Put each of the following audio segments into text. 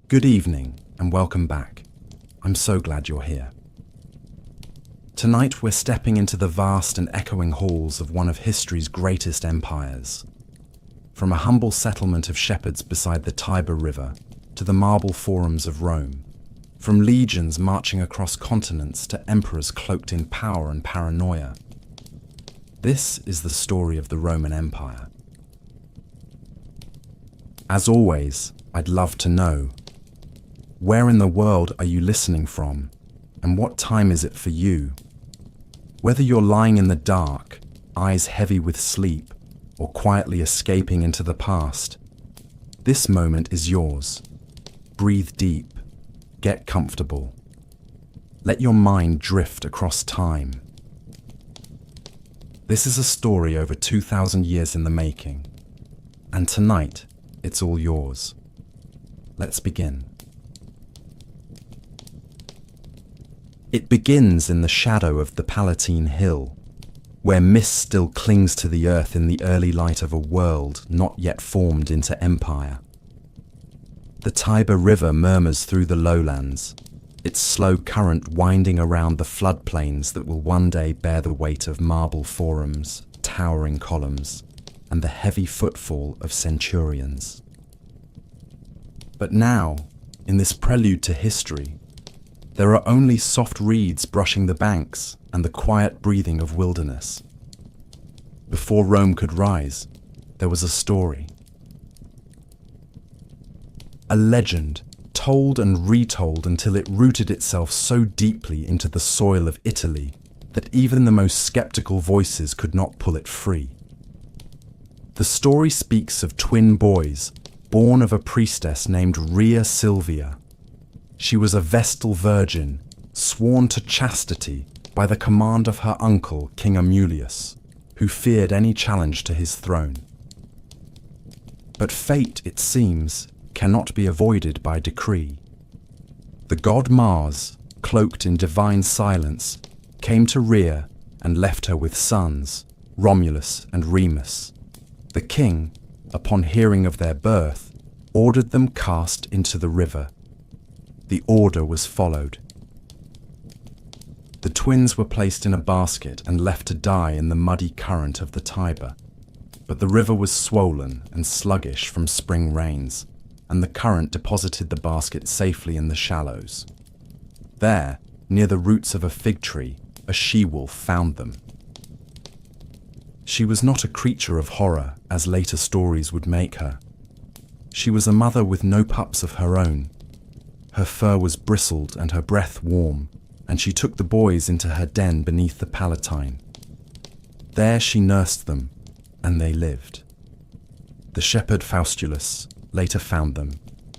Good evening and welcome back. I'm so glad you're here. Tonight we're stepping into the vast and echoing halls of one of history's greatest empires. From a humble settlement of shepherds beside the Tiber River to the marble forums of Rome, from legions marching across continents to emperors cloaked in power and paranoia. This is the story of the Roman Empire. As always, I'd love to know, where in the world are you listening from, and what time is it for you? Whether you're lying in the dark, eyes heavy with sleep, or quietly escaping into the past, this moment is yours. Breathe deep, get comfortable. Let your mind drift across time. This is a story over 2,000 years in the making, and tonight, it's all yours. Let's begin. It begins in the shadow of the Palatine Hill, where mist still clings to the earth in the early light of a world not yet formed into empire. The Tiber River murmurs through the lowlands, its slow current winding around the floodplains that will one day bear the weight of marble forums, towering columns, and the heavy footfall of centurions. But now, in this prelude to history, there are only soft reeds brushing the banks and the quiet breathing of wilderness. Before Rome could rise, there was a story. A legend, told and retold until it rooted itself so deeply into the soil of Italy that even the most skeptical voices could not pull it free. The story speaks of twin boys, born of a priestess named Rhea Silvia. She was a Vestal virgin, sworn to chastity by the command of her uncle, King Amulius, who feared any challenge to his throne. But fate, it seems, cannot be avoided by decree. The god Mars, cloaked in divine silence, came to Rhea and left her with sons, Romulus and Remus. The king, upon hearing of their birth, ordered them cast into the river. The order was followed. The twins were placed in a basket and left to die in the muddy current of the Tiber. But the river was swollen and sluggish from spring rains, and the current deposited the basket safely in the shallows. There, near the roots of a fig tree, a she-wolf found them. She was not a creature of horror, as later stories would make her. She was a mother with no pups of her own. Her fur was bristled and her breath warm, and she took the boys into her den beneath the Palatine. There she nursed them, and they lived. The shepherd Faustulus later found them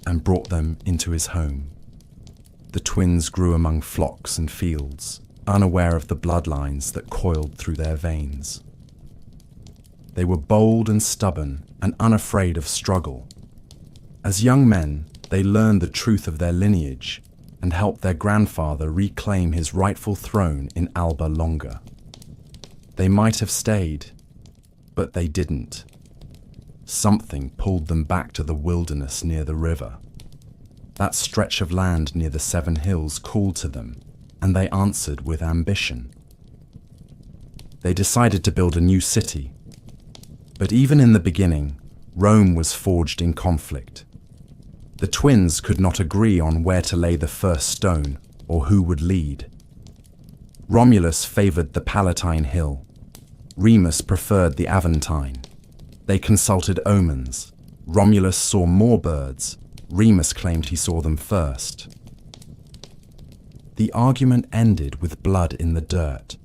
and brought them into his home. The twins grew among flocks and fields, unaware of the bloodlines that coiled through their veins. They were bold and stubborn and unafraid of struggle. As young men, they learned the truth of their lineage and helped their grandfather reclaim his rightful throne in Alba Longa. They might have stayed, but they didn't. Something pulled them back to the wilderness near the river. That stretch of land near the 7 hills called to them, and they answered with ambition. They decided to build a new city. But even in the beginning, Rome was forged in conflict. The twins could not agree on where to lay the first stone or who would lead. Romulus favoured the Palatine Hill. Remus preferred the Aventine. They consulted omens. Romulus saw more birds. Remus claimed he saw them first. The argument ended with blood in the dirt.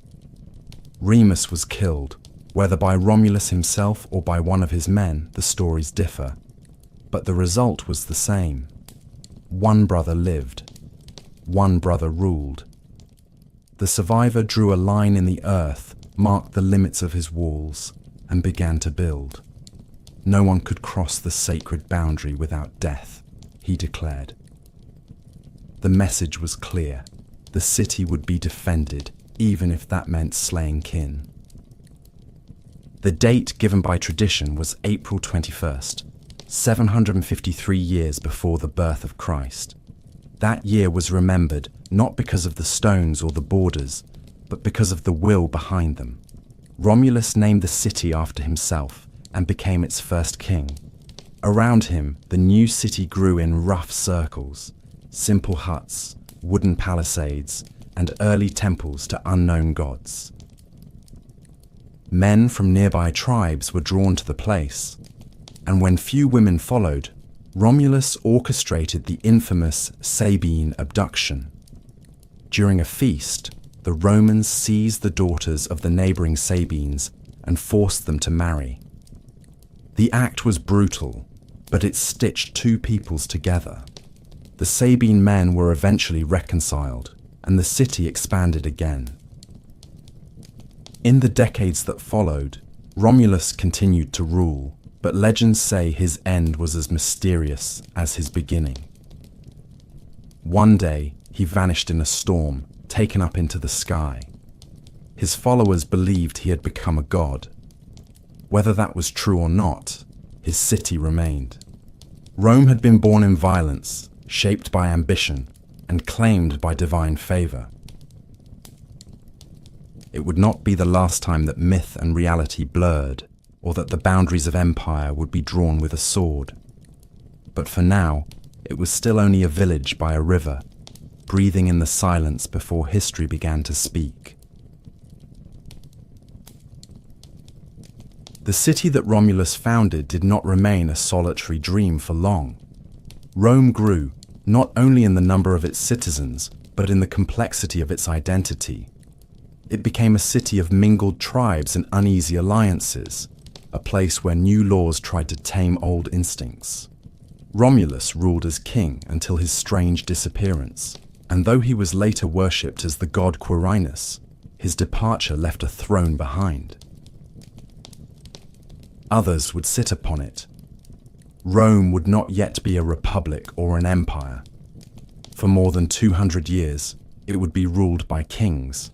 Remus was killed, whether by Romulus himself or by one of his men, the stories differ. But the result was the same. One brother lived. One brother ruled. The survivor drew a line in the earth, marked the limits of his walls, and began to build. No one could cross the sacred boundary without death, he declared. The message was clear. The city would be defended, even if that meant slaying kin. The date given by tradition was April 21st, 753 years before the birth of Christ. That year was remembered not because of the stones or the borders, but because of the will behind them. Romulus named the city after himself and became its first king. Around him, the new city grew in rough circles, simple huts, wooden palisades, and early temples to unknown gods. Men from nearby tribes were drawn to the place, and when few women followed, Romulus orchestrated the infamous Sabine abduction. During a feast, the Romans seized the daughters of the neighboring Sabines and forced them to marry. The act was brutal, but it stitched two peoples together. The Sabine men were eventually reconciled, and the city expanded again. In the decades that followed, Romulus continued to rule, but legends say his end was as mysterious as his beginning. One day, he vanished in a storm, taken up into the sky. His followers believed he had become a god. Whether that was true or not, his city remained. Rome had been born in violence, shaped by ambition, and claimed by divine favor. It would not be the last time that myth and reality blurred, or that the boundaries of empire would be drawn with a sword. But for now, it was still only a village by a river, breathing in the silence before history began to speak. The city that Romulus founded did not remain a solitary dream for long. Rome grew, not only in the number of its citizens, but in the complexity of its identity. It became a city of mingled tribes and uneasy alliances, a place where new laws tried to tame old instincts. Romulus ruled as king until his strange disappearance, and though he was later worshipped as the god Quirinus, his departure left a throne behind. Others would sit upon it. Rome would not yet be a republic or an empire. For more than 200 years, it would be ruled by kings.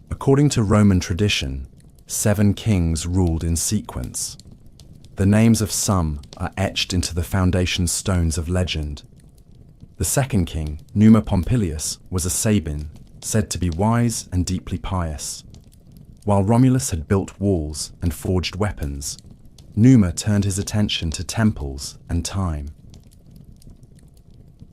According to Roman tradition, 7 kings ruled in sequence. The names of some are etched into the foundation stones of legend. The second king, Numa Pompilius, was a Sabine, said to be wise and deeply pious. While Romulus had built walls and forged weapons, Numa turned his attention to temples and time.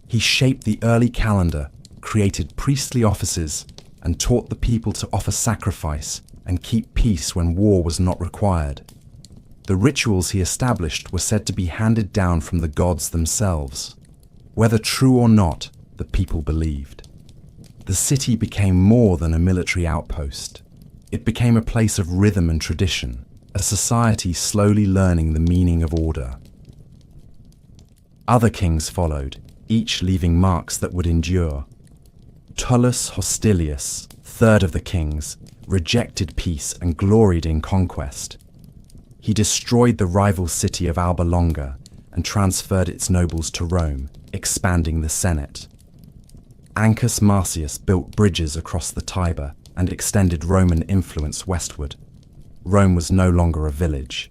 He shaped the early calendar, created priestly offices, and taught the people to offer sacrifice and keep peace when war was not required. The rituals he established were said to be handed down from the gods themselves. Whether true or not, the people believed. The city became more than a military outpost. It became a place of rhythm and tradition, a society slowly learning the meaning of order. Other kings followed, each leaving marks that would endure. Tullus Hostilius, third of the kings, rejected peace and gloried in conquest. He destroyed the rival city of Alba Longa and transferred its nobles to Rome, expanding the Senate. Ancus Marcius built bridges across the Tiber and extended Roman influence westward. Rome was no longer a village.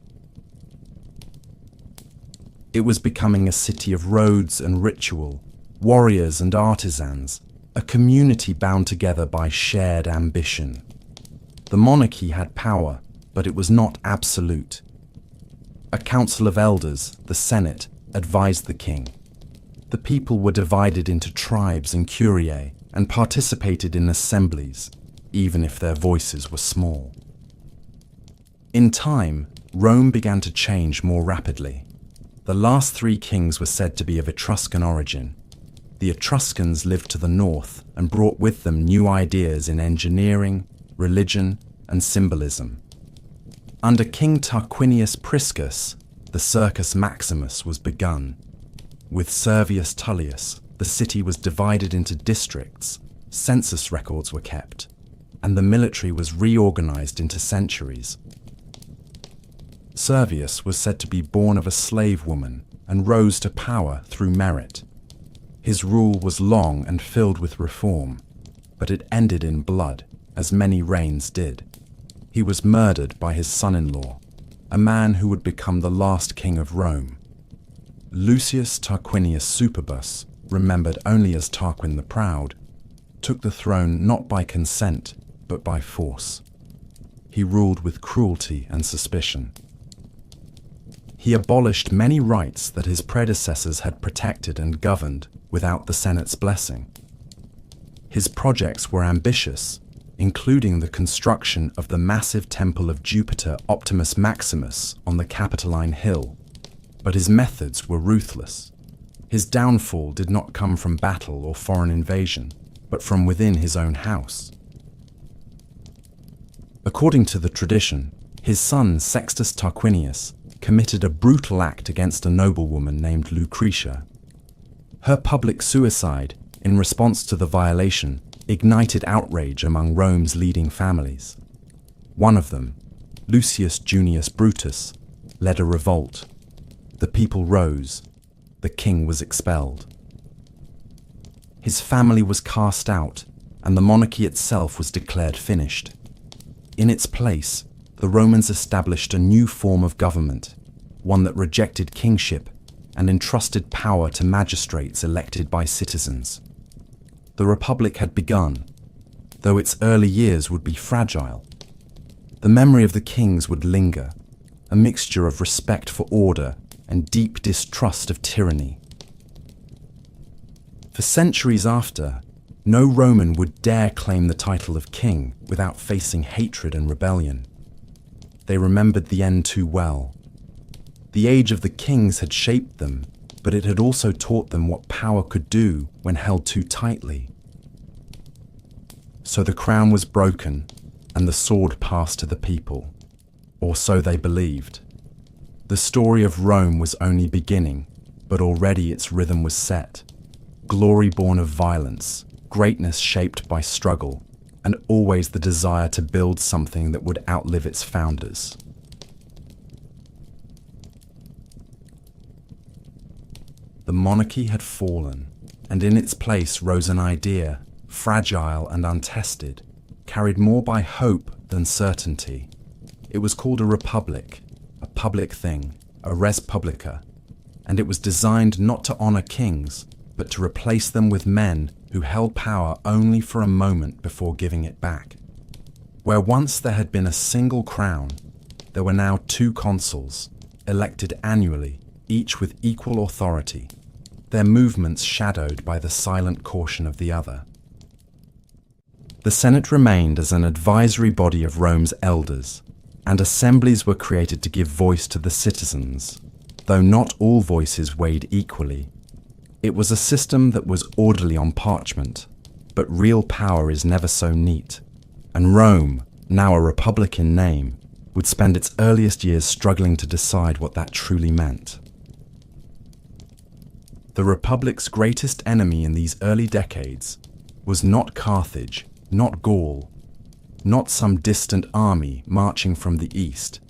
It was becoming a city of roads and ritual, warriors and artisans, a community bound together by shared ambition. The monarchy had power, but it was not absolute. A council of elders, the Senate, advised the king. The people were divided into tribes and curiae and participated in assemblies, even if their voices were small. In time, Rome began to change more rapidly. The last 3 kings were said to be of Etruscan origin. The Etruscans lived to the north and brought with them new ideas in engineering, religion, and symbolism. Under King Tarquinius Priscus, the Circus Maximus was begun. With Servius Tullius, the city was divided into districts, census records were kept, and the military was reorganized into centuries. Servius was said to be born of a slave woman and rose to power through merit. His rule was long and filled with reform, but it ended in blood, as many reigns did. He was murdered by his son-in-law, a man who would become the last king of Rome. Lucius Tarquinius Superbus, remembered only as Tarquin the Proud, took the throne not by consent, but by force. He ruled with cruelty and suspicion. He abolished many rights that his predecessors had protected and governed without the Senate's blessing. His projects were ambitious, including the construction of the massive temple of Jupiter Optimus Maximus on the Capitoline Hill, but his methods were ruthless. His downfall did not come from battle or foreign invasion, but from within his own house. According to the tradition, his son Sextus Tarquinius committed a brutal act against a noblewoman named Lucretia. Her public suicide, in response to the violation, ignited outrage among Rome's leading families. One of them, Lucius Junius Brutus, led a revolt. The people rose. The king was expelled. His family was cast out, and the monarchy itself was declared finished. In its place, the Romans established a new form of government, one that rejected kingship and entrusted power to magistrates elected by citizens. The Republic had begun, though its early years would be fragile. The memory of the kings would linger, a mixture of respect for order and deep distrust of tyranny. For centuries after, no Roman would dare claim the title of king without facing hatred and rebellion. They remembered the end too well. The age of the kings had shaped them, but it had also taught them what power could do when held too tightly. So the crown was broken, and the sword passed to the people, or so they believed. The story of Rome was only beginning, but already its rhythm was set. Glory born of violence, greatness shaped by struggle, and always the desire to build something that would outlive its founders. The monarchy had fallen, and in its place rose an idea, fragile and untested, carried more by hope than certainty. It was called a republic, a public thing, a res publica, and it was designed not to honor kings, but to replace them with men who held power only for a moment before giving it back. Where once there had been a single crown, there were now two consuls, elected annually, each with equal authority, their movements shadowed by the silent caution of the other. The Senate remained as an advisory body of Rome's elders, and assemblies were created to give voice to the citizens, though not all voices weighed equally. It was a system that was orderly on parchment, but real power is never so neat, and Rome, now a republic in name, would spend its earliest years struggling to decide what that truly meant. The Republic's greatest enemy in these early decades was not Carthage, not Gaul, not some distant army marching from the east,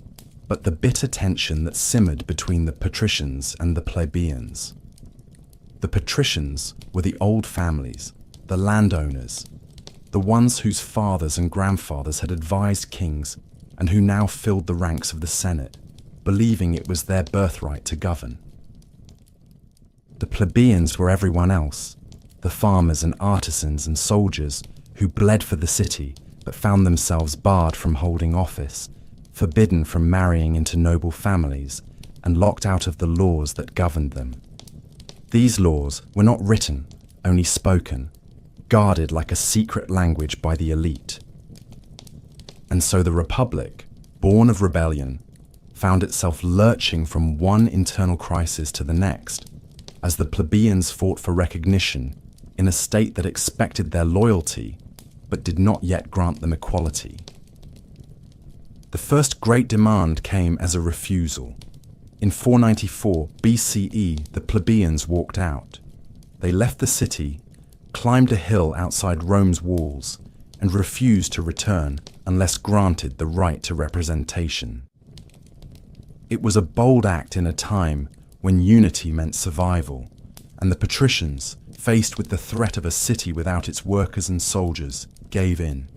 but the bitter tension that simmered between the patricians and the plebeians. The patricians were the old families, the landowners, the ones whose fathers and grandfathers had advised kings and who now filled the ranks of the Senate, believing it was their birthright to govern. The plebeians were everyone else, the farmers and artisans and soldiers who bled for the city but found themselves barred from holding office, forbidden from marrying into noble families, and locked out of the laws that governed them. These laws were not written, only spoken, guarded like a secret language by the elite. And so the Republic, born of rebellion, found itself lurching from one internal crisis to the next, as the plebeians fought for recognition in a state that expected their loyalty, but did not yet grant them equality. The first great demand came as a refusal. In 494 BCE, the plebeians walked out. They left the city, climbed a hill outside Rome's walls, and refused to return unless granted the right to representation. It was a bold act in a time when unity meant survival, and the patricians, faced with the threat of a city without its workers and soldiers, gave in.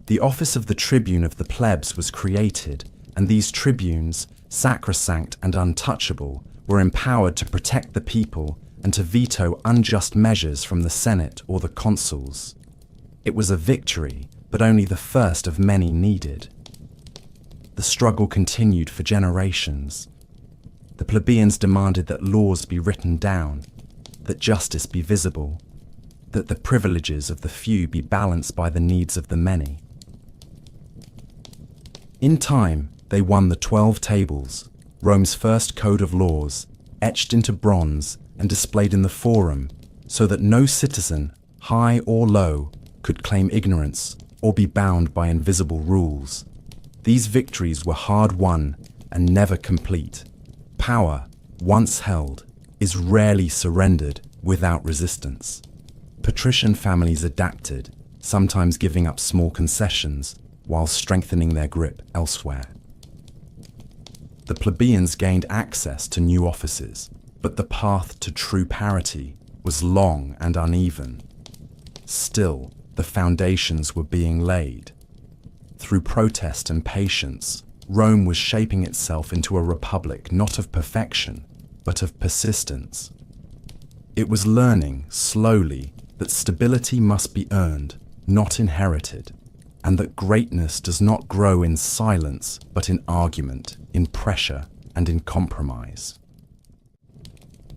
The office of the tribune of the plebs was created, and these tribunes, sacrosanct and untouchable, were empowered to protect the people and to veto unjust measures from the Senate or the consuls. It was a victory, but only the first of many needed. The struggle continued for generations. The plebeians demanded that laws be written down, that justice be visible, that the privileges of the few be balanced by the needs of the many. In time, they won the 12 Tables, Rome's first code of laws, etched into bronze and displayed in the Forum, so that no citizen, high or low, could claim ignorance or be bound by invisible rules. These victories were hard won and never complete. Power, once held, is rarely surrendered without resistance. Patrician families adapted, sometimes giving up small concessions while strengthening their grip elsewhere. The plebeians gained access to new offices, but the path to true parity was long and uneven. Still, the foundations were being laid. Through protest and patience, Rome was shaping itself into a republic not of perfection, but of persistence. It was learning, slowly, that stability must be earned, not inherited, and that greatness does not grow in silence, but in argument, in pressure, and in compromise.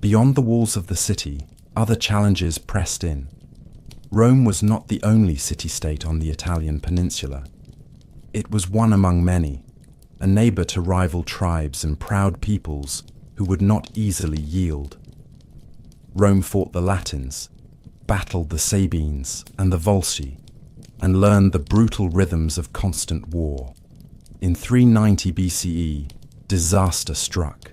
Beyond the walls of the city, other challenges pressed in. Rome was not the only city-state on the Italian peninsula. It was one among many, a neighbor to rival tribes and proud peoples who would not easily yield. Rome fought the Latins, battled the Sabines and the Volsci, and learned the brutal rhythms of constant war. In 390 BCE, disaster struck.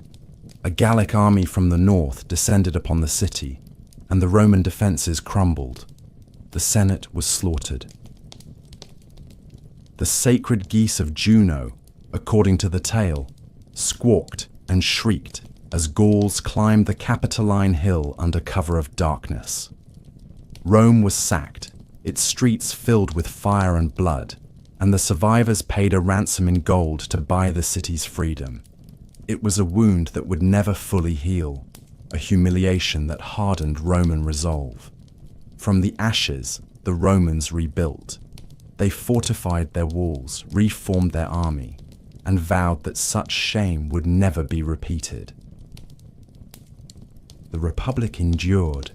A Gallic army from the north descended upon the city, and the Roman defences crumbled. The Senate was slaughtered. The sacred geese of Juno, according to the tale, squawked and shrieked as Gauls climbed the Capitoline hill under cover of darkness. Rome was sacked, its streets filled with fire and blood, and the survivors paid a ransom in gold to buy the city's freedom. It was a wound that would never fully heal, a humiliation that hardened Roman resolve. From the ashes, the Romans rebuilt. They fortified their walls, reformed their army, and vowed that such shame would never be repeated. The Republic endured.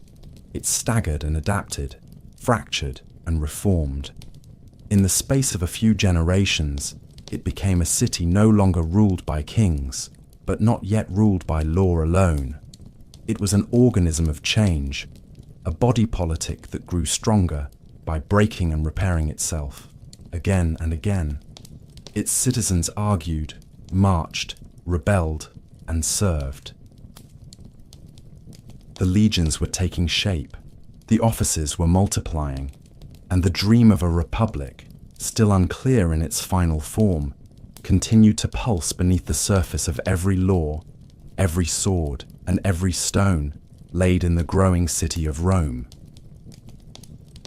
It staggered and adapted, fractured and reformed. In the space of a few generations, it became a city no longer ruled by kings, but not yet ruled by law alone. It was an organism of change, a body politic that grew stronger by breaking and repairing itself, again and again. Its citizens argued, marched, rebelled, and served. The legions were taking shape, the offices were multiplying, and the dream of a republic, still unclear in its final form, continued to pulse beneath the surface of every law, every sword, and every stone laid in the growing city of Rome.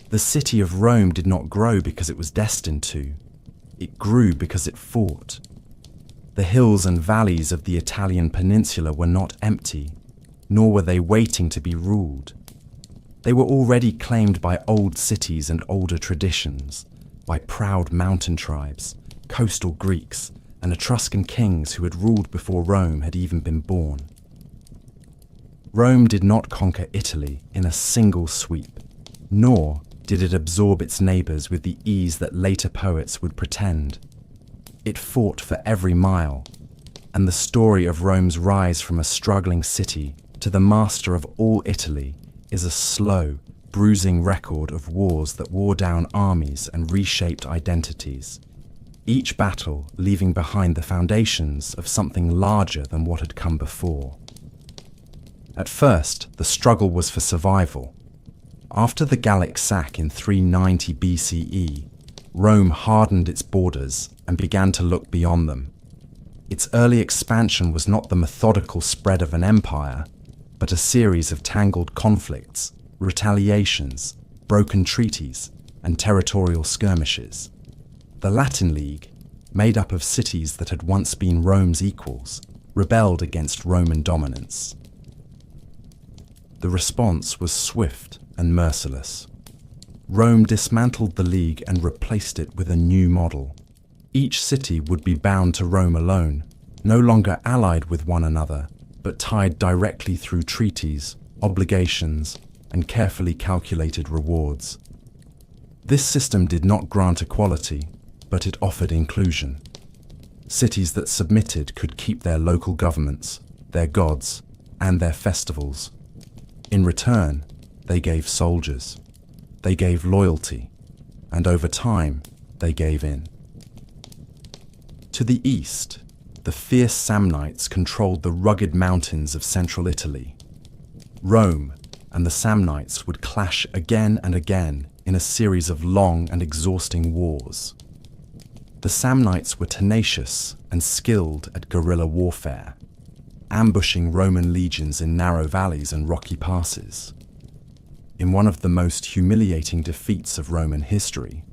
The city of Rome did not grow because it was destined to. It grew because it fought. The hills and valleys of the Italian peninsula were not empty, nor were they waiting to be ruled. They were already claimed by old cities and older traditions, by proud mountain tribes, coastal Greeks, and Etruscan kings who had ruled before Rome had even been born. Rome did not conquer Italy in a single sweep, nor did it absorb its neighbours with the ease that later poets would pretend. It fought for every mile, and the story of Rome's rise from a struggling city to the master of all Italy is a slow, bruising record of wars that wore down armies and reshaped identities, each battle leaving behind the foundations of something larger than what had come before. At first, the struggle was for survival. After the Gallic sack in 390 BCE, Rome hardened its borders and began to look beyond them. Its early expansion was not the methodical spread of an empire, but a series of tangled conflicts, retaliations, broken treaties, and territorial skirmishes. The Latin League, made up of cities that had once been Rome's equals, rebelled against Roman dominance. The response was swift and merciless. Rome dismantled the League and replaced it with a new model. Each city would be bound to Rome alone, no longer allied with one another, but tied directly through treaties, obligations, and carefully calculated rewards. This system did not grant equality, but it offered inclusion. Cities that submitted could keep their local governments, their gods, and their festivals. In return, they gave soldiers. They gave loyalty, and over time, they gave in. To the east, the fierce Samnites controlled the rugged mountains of central Italy. Rome and the Samnites would clash again and again in a series of long and exhausting wars. The Samnites were tenacious and skilled at guerrilla warfare, ambushing Roman legions in narrow valleys and rocky passes. In one of the most humiliating defeats of Roman history,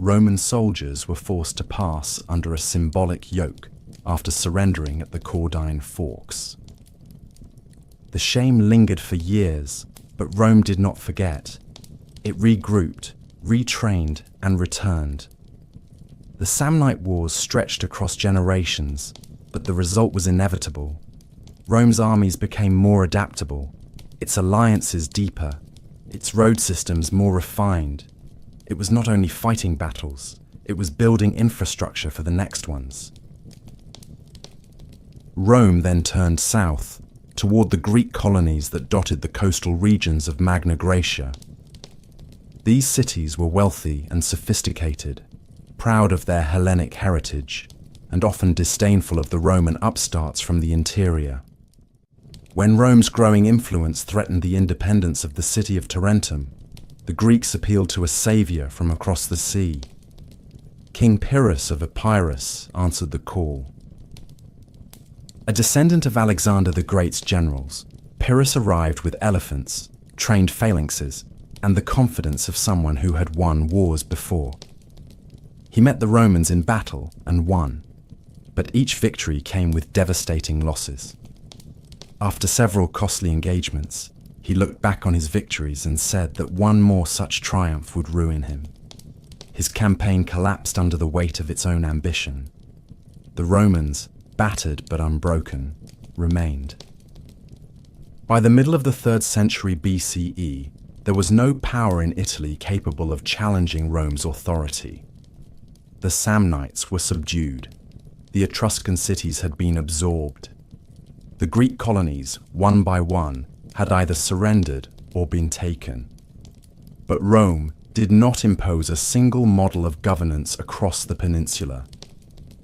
Roman soldiers were forced to pass under a symbolic yoke after surrendering at the Caudine Forks. The shame lingered for years, but Rome did not forget. It regrouped, retrained, and returned. The Samnite Wars stretched across generations, but the result was inevitable. Rome's armies became more adaptable, its alliances deeper, its road systems more refined. It was not only fighting battles, it was building infrastructure for the next ones. Rome then turned south, toward the Greek colonies that dotted the coastal regions of Magna Graecia. These cities were wealthy and sophisticated, proud of their Hellenic heritage, and often disdainful of the Roman upstarts from the interior. When Rome's growing influence threatened the independence of the city of Tarentum, the Greeks appealed to a savior from across the sea. King Pyrrhus of Epirus answered the call. A descendant of Alexander the Great's generals, Pyrrhus arrived with elephants, trained phalanxes, and the confidence of someone who had won wars before. He met the Romans in battle and won, but each victory came with devastating losses. After several costly engagements, he looked back on his victories and said that one more such triumph would ruin him. His campaign collapsed under the weight of its own ambition. The Romans, battered but unbroken, remained. By the middle of the 3rd century BCE, there was no power in Italy capable of challenging Rome's authority. The Samnites were subdued. The Etruscan cities had been absorbed. The Greek colonies, one by one, had either surrendered or been taken. But Rome did not impose a single model of governance across the peninsula.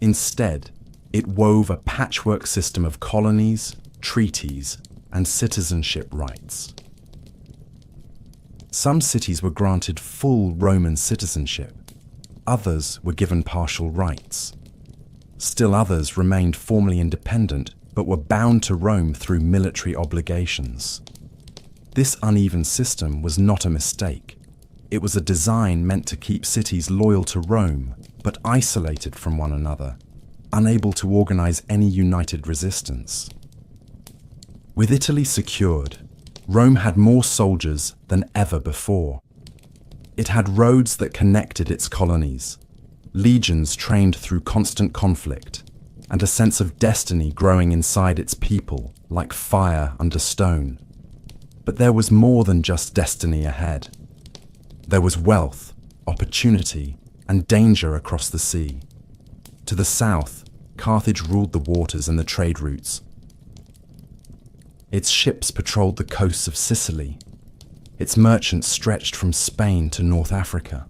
Instead, it wove a patchwork system of colonies, treaties, and citizenship rights. Some cities were granted full Roman citizenship. Others were given partial rights. Still others remained formally independent but were bound to Rome through military obligations. This uneven system was not a mistake. It was a design meant to keep cities loyal to Rome but isolated from one another, unable to organize any united resistance. With Italy secured, Rome had more soldiers than ever before. It had roads that connected its colonies, legions trained through constant conflict, and a sense of destiny growing inside its people like fire under stone. But there was more than just destiny ahead. There was wealth, opportunity, and danger across the sea. To the south, Carthage ruled the waters and the trade routes. Its ships patrolled the coasts of Sicily. Its merchants stretched from Spain to North Africa.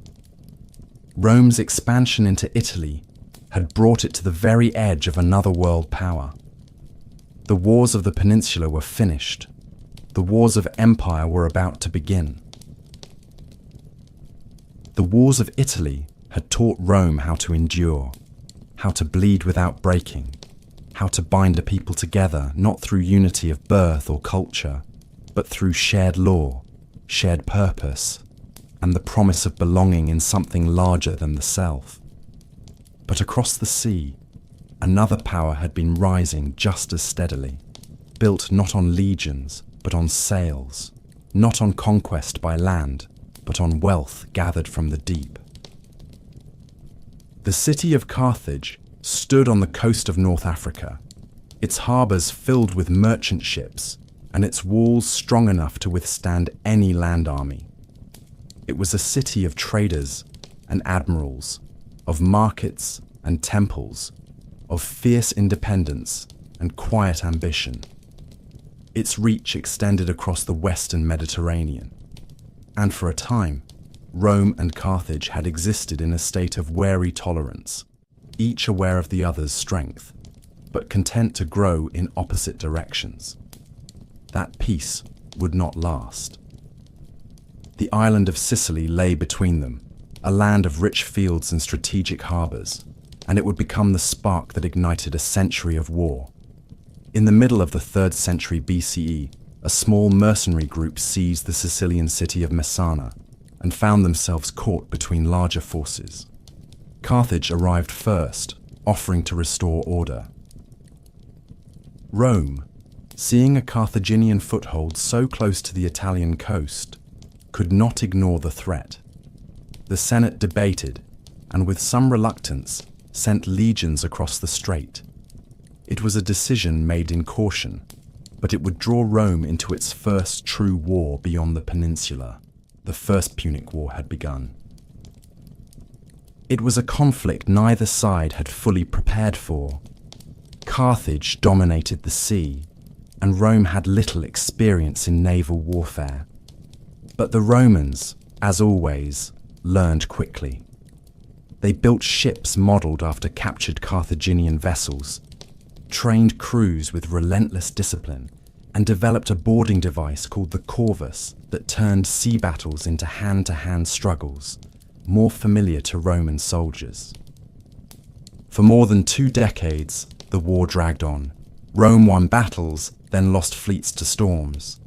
Rome's expansion into Italy had brought it to the very edge of another world power. The wars of the peninsula were finished. The wars of empire were about to begin. The wars of Italy had taught Rome how to endure, how to bleed without breaking, how to bind a people together not through unity of birth or culture, but through shared law, shared purpose, and the promise of belonging in something larger than the self. But across the sea, another power had been rising just as steadily, built not on legions, but on sails, not on conquest by land, but on wealth gathered from the deep. The city of Carthage stood on the coast of North Africa, its harbours filled with merchant ships, and its walls strong enough to withstand any land army. It was a city of traders and admirals, of markets and temples, of fierce independence and quiet ambition. Its reach extended across the western Mediterranean, and for a time, Rome and Carthage had existed in a state of wary tolerance, each aware of the other's strength, but content to grow in opposite directions. That peace would not last. The island of Sicily lay between them, a land of rich fields and strategic harbours, and it would become the spark that ignited a century of war. In the middle of the 3rd century BCE, a small mercenary group seized the Sicilian city of Messana and found themselves caught between larger forces. Carthage arrived first, offering to restore order. Rome, seeing a Carthaginian foothold so close to the Italian coast, could not ignore the threat. The Senate debated, and with some reluctance, sent legions across the strait. It was a decision made in caution, but it would draw Rome into its first true war beyond the peninsula. The First Punic War had begun. It was a conflict neither side had fully prepared for. Carthage dominated the sea, and Rome had little experience in naval warfare. But the Romans, as always, learned quickly. They built ships modelled after captured Carthaginian vessels, trained crews with relentless discipline, and developed a boarding device called the corvus that turned sea battles into hand-to-hand struggles, more familiar to Roman soldiers. For more than 2 decades, the war dragged on. Rome won battles, then lost fleets to storms.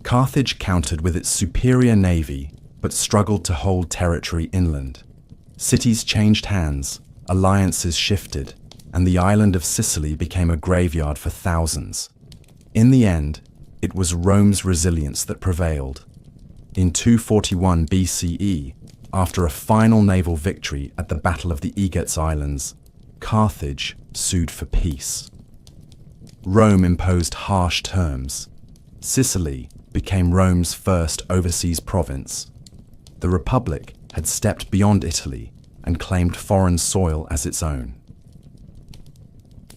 Carthage countered with its superior navy, but struggled to hold territory inland. Cities changed hands, alliances shifted, and the island of Sicily became a graveyard for thousands. In the end, it was Rome's resilience that prevailed. In 241 BCE, after a final naval victory at the Battle of the Aegates Islands, Carthage sued for peace. Rome imposed harsh terms. Sicily became Rome's first overseas province. The Republic had stepped beyond Italy and claimed foreign soil as its own.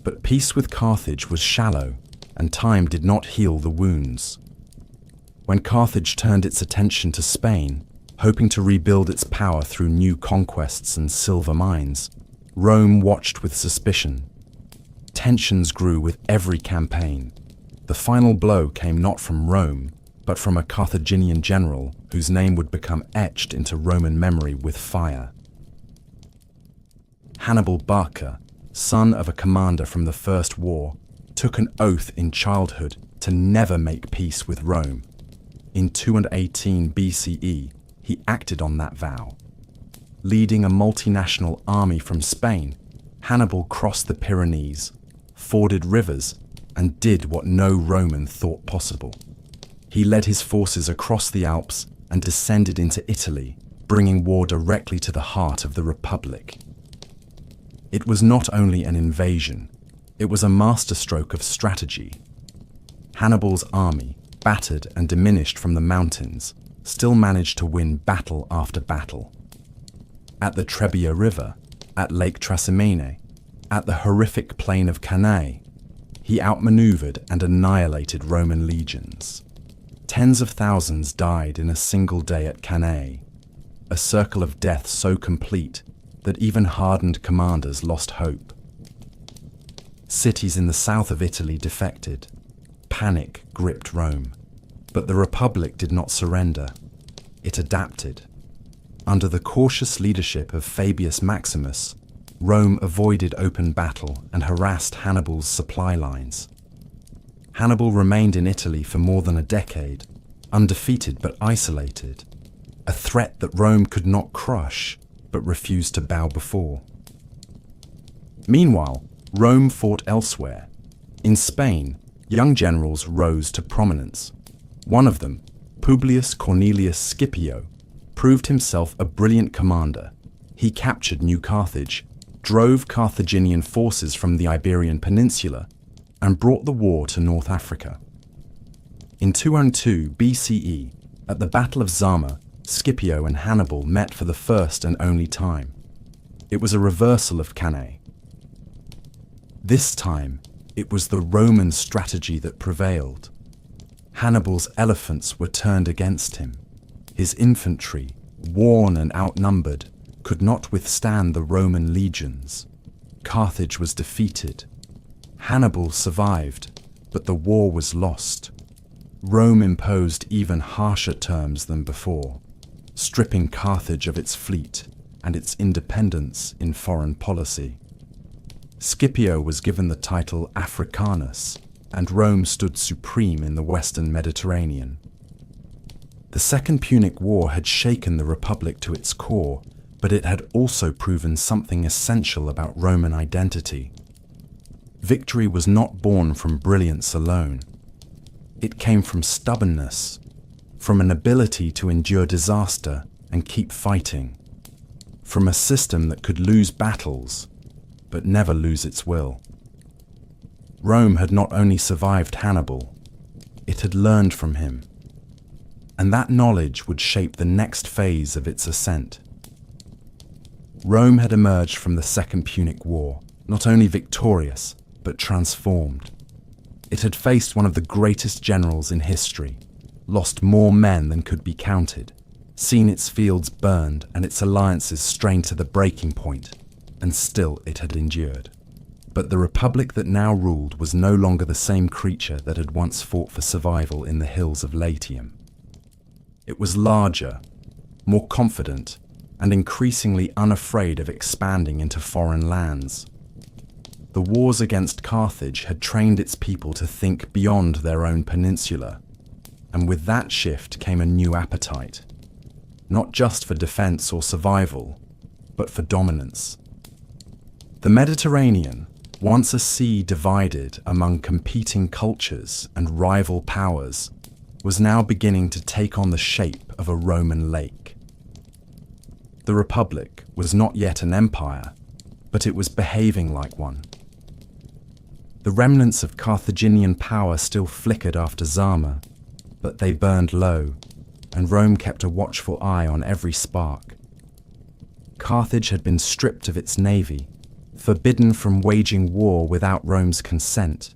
But peace with Carthage was shallow, and time did not heal the wounds. When Carthage turned its attention to Spain, hoping to rebuild its power through new conquests and silver mines, Rome watched with suspicion. Tensions grew with every campaign. The final blow came not from Rome, but from a Carthaginian general whose name would become etched into Roman memory with fire. Hannibal Barca, son of a commander from the First War, took an oath in childhood to never make peace with Rome. In 218 BCE, he acted on that vow. Leading a multinational army from Spain, Hannibal crossed the Pyrenees, forded rivers, and did what no Roman thought possible. He led his forces across the Alps and descended into Italy, bringing war directly to the heart of the Republic. It was not only an invasion, it was a masterstroke of strategy. Hannibal's army, battered and diminished from the mountains, still managed to win battle after battle. At the Trebia River, at Lake Trasimene, at the horrific plain of Cannae, he outmaneuvered and annihilated Roman legions. Tens of thousands died in a single day at Cannae, a circle of death so complete that even hardened commanders lost hope. Cities in the south of Italy defected. Panic gripped Rome. But the Republic did not surrender. It adapted. Under the cautious leadership of Fabius Maximus, Rome avoided open battle and harassed Hannibal's supply lines. Hannibal remained in Italy for more than a decade, undefeated but isolated, a threat that Rome could not crush but refused to bow before. Meanwhile, Rome fought elsewhere. In Spain, young generals rose to prominence. One of them, Publius Cornelius Scipio, proved himself a brilliant commander. He captured New Carthage, drove Carthaginian forces from the Iberian Peninsula, and brought the war to North Africa. In 202 BCE, at the Battle of Zama, Scipio and Hannibal met for the first and only time. It was a reversal of Cannae. This time, it was the Roman strategy that prevailed. Hannibal's elephants were turned against him. His infantry, worn and outnumbered, could not withstand the Roman legions. Carthage was defeated. Hannibal survived, but the war was lost. Rome imposed even harsher terms than before, stripping Carthage of its fleet and its independence in foreign policy. Scipio was given the title Africanus, and Rome stood supreme in the western Mediterranean. The Second Punic War had shaken the Republic to its core, but it had also proven something essential about Roman identity. Victory was not born from brilliance alone. It came from stubbornness, from an ability to endure disaster and keep fighting, from a system that could lose battles, but never lose its will. Rome had not only survived Hannibal, it had learned from him, and that knowledge would shape the next phase of its ascent. Rome had emerged from the Second Punic War, not only victorious, but transformed. It had faced one of the greatest generals in history, lost more men than could be counted, seen its fields burned and its alliances strained to the breaking point, and still it had endured. But the republic that now ruled was no longer the same creature that had once fought for survival in the hills of Latium. It was larger, more confident, and increasingly unafraid of expanding into foreign lands. The wars against Carthage had trained its people to think beyond their own peninsula, and with that shift came a new appetite, not just for defense or survival, but for dominance. The Mediterranean, once a sea divided among competing cultures and rival powers, was now beginning to take on the shape of a Roman lake. The Republic was not yet an empire, but it was behaving like one. The remnants of Carthaginian power still flickered after Zama, but they burned low, and Rome kept a watchful eye on every spark. Carthage had been stripped of its navy, forbidden from waging war without Rome's consent,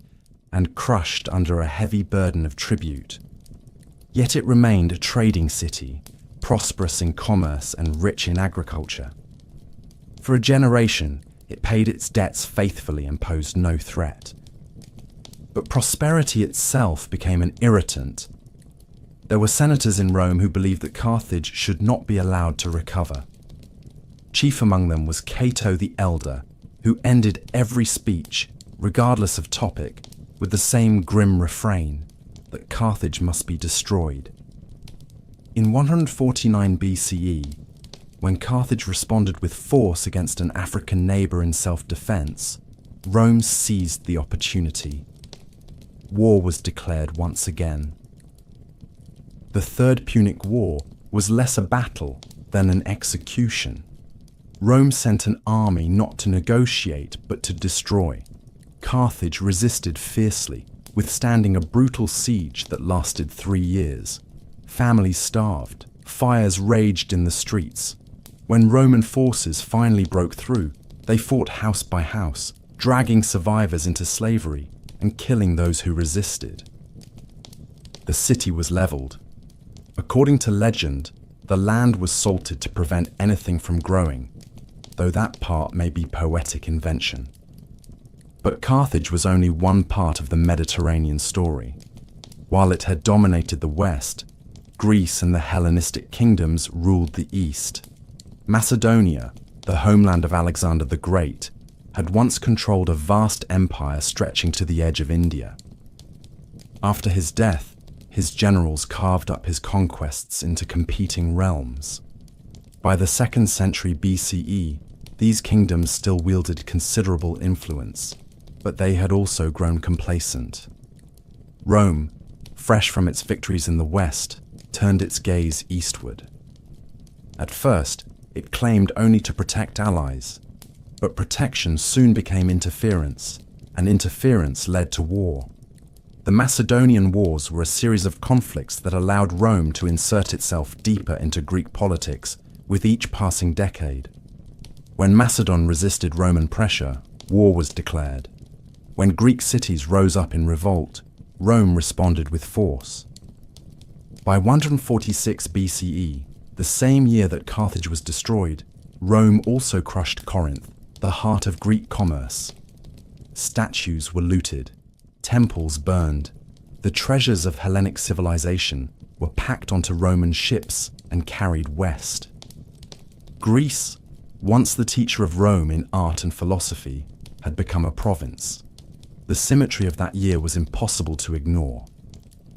and crushed under a heavy burden of tribute. Yet it remained a trading city, prosperous in commerce and rich in agriculture. For a generation, it paid its debts faithfully and posed no threat. But prosperity itself became an irritant. There were senators in Rome who believed that Carthage should not be allowed to recover. Chief among them was Cato the Elder, who ended every speech, regardless of topic, with the same grim refrain, that Carthage must be destroyed. In 149 BCE, when Carthage responded with force against an African neighbor in self-defense, Rome seized the opportunity. War was declared once again. The Third Punic War was less a battle than an execution. Rome sent an army not to negotiate but to destroy. Carthage resisted fiercely, withstanding a brutal siege that lasted 3 years. Families starved, fires raged in the streets. When Roman forces finally broke through, they fought house by house, dragging survivors into slavery and killing those who resisted. The city was leveled. According to legend, the land was salted to prevent anything from growing, though that part may be poetic invention. But Carthage was only one part of the Mediterranean story. While it had dominated the west, Greece and the Hellenistic kingdoms ruled the east. Macedonia, the homeland of Alexander the Great, had once controlled a vast empire stretching to the edge of India. After his death, his generals carved up his conquests into competing realms. By the 2nd century BCE, these kingdoms still wielded considerable influence, but they had also grown complacent. Rome, fresh from its victories in the West, turned its gaze eastward. At first, it claimed only to protect allies, but protection soon became interference, and interference led to war. The Macedonian Wars were a series of conflicts that allowed Rome to insert itself deeper into Greek politics with each passing decade. When Macedon resisted Roman pressure, war was declared. When Greek cities rose up in revolt, Rome responded with force. By 146 BCE, the same year that Carthage was destroyed, Rome also crushed Corinth, the heart of Greek commerce. Statues were looted, temples burned. The treasures of Hellenic civilization were packed onto Roman ships and carried west. Greece, once the teacher of Rome in art and philosophy, had become a province. The symmetry of that year was impossible to ignore.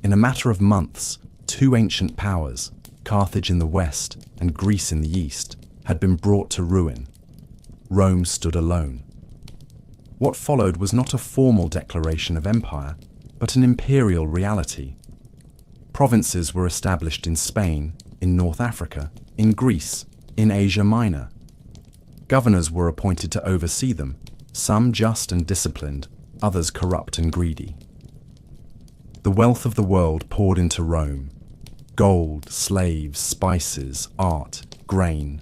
In a matter of months, two ancient powers, Carthage in the west and Greece in the east, had been brought to ruin. Rome stood alone. What followed was not a formal declaration of empire, but an imperial reality. Provinces were established in Spain, in North Africa, in Greece, in Asia Minor. Governors were appointed to oversee them, some just and disciplined, others corrupt and greedy. The wealth of the world poured into Rome: gold, slaves, spices, art, grain.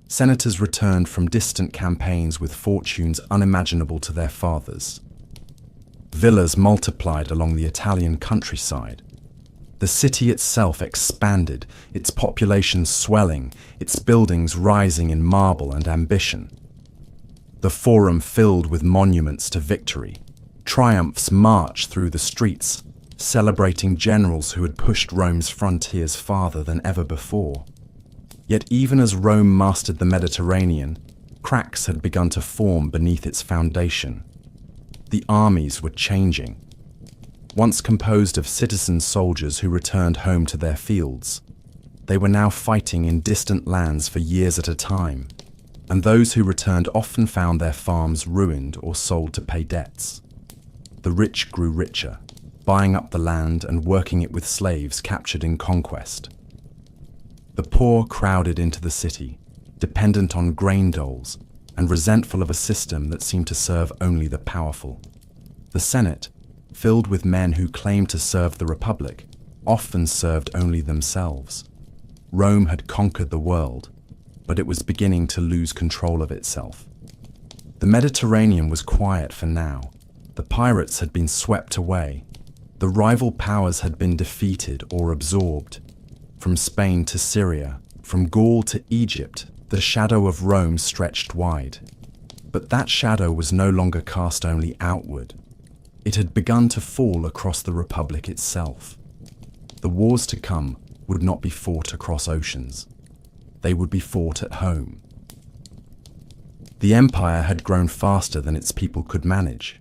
Senators returned from distant campaigns with fortunes unimaginable to their fathers. Villas multiplied along the Italian countryside. The city itself expanded, its population swelling, its buildings rising in marble and ambition. The Forum filled with monuments to victory. Triumphs marched through the streets, celebrating generals who had pushed Rome's frontiers farther than ever before. Yet even as Rome mastered the Mediterranean, cracks had begun to form beneath its foundation. The armies were changing. Once composed of citizen soldiers who returned home to their fields, they were now fighting in distant lands for years at a time, and those who returned often found their farms ruined or sold to pay debts. The rich grew richer, buying up the land and working it with slaves captured in conquest. The poor crowded into the city, dependent on grain doles and resentful of a system that seemed to serve only the powerful. The Senate, filled with men who claimed to serve the Republic, often served only themselves. Rome had conquered the world, but it was beginning to lose control of itself. The Mediterranean was quiet for now. The pirates had been swept away. The rival powers had been defeated or absorbed. From Spain to Syria, from Gaul to Egypt, the shadow of Rome stretched wide. But that shadow was no longer cast only outward. It had begun to fall across the Republic itself. The wars to come would not be fought across oceans. They would be fought at home. The empire had grown faster than its people could manage.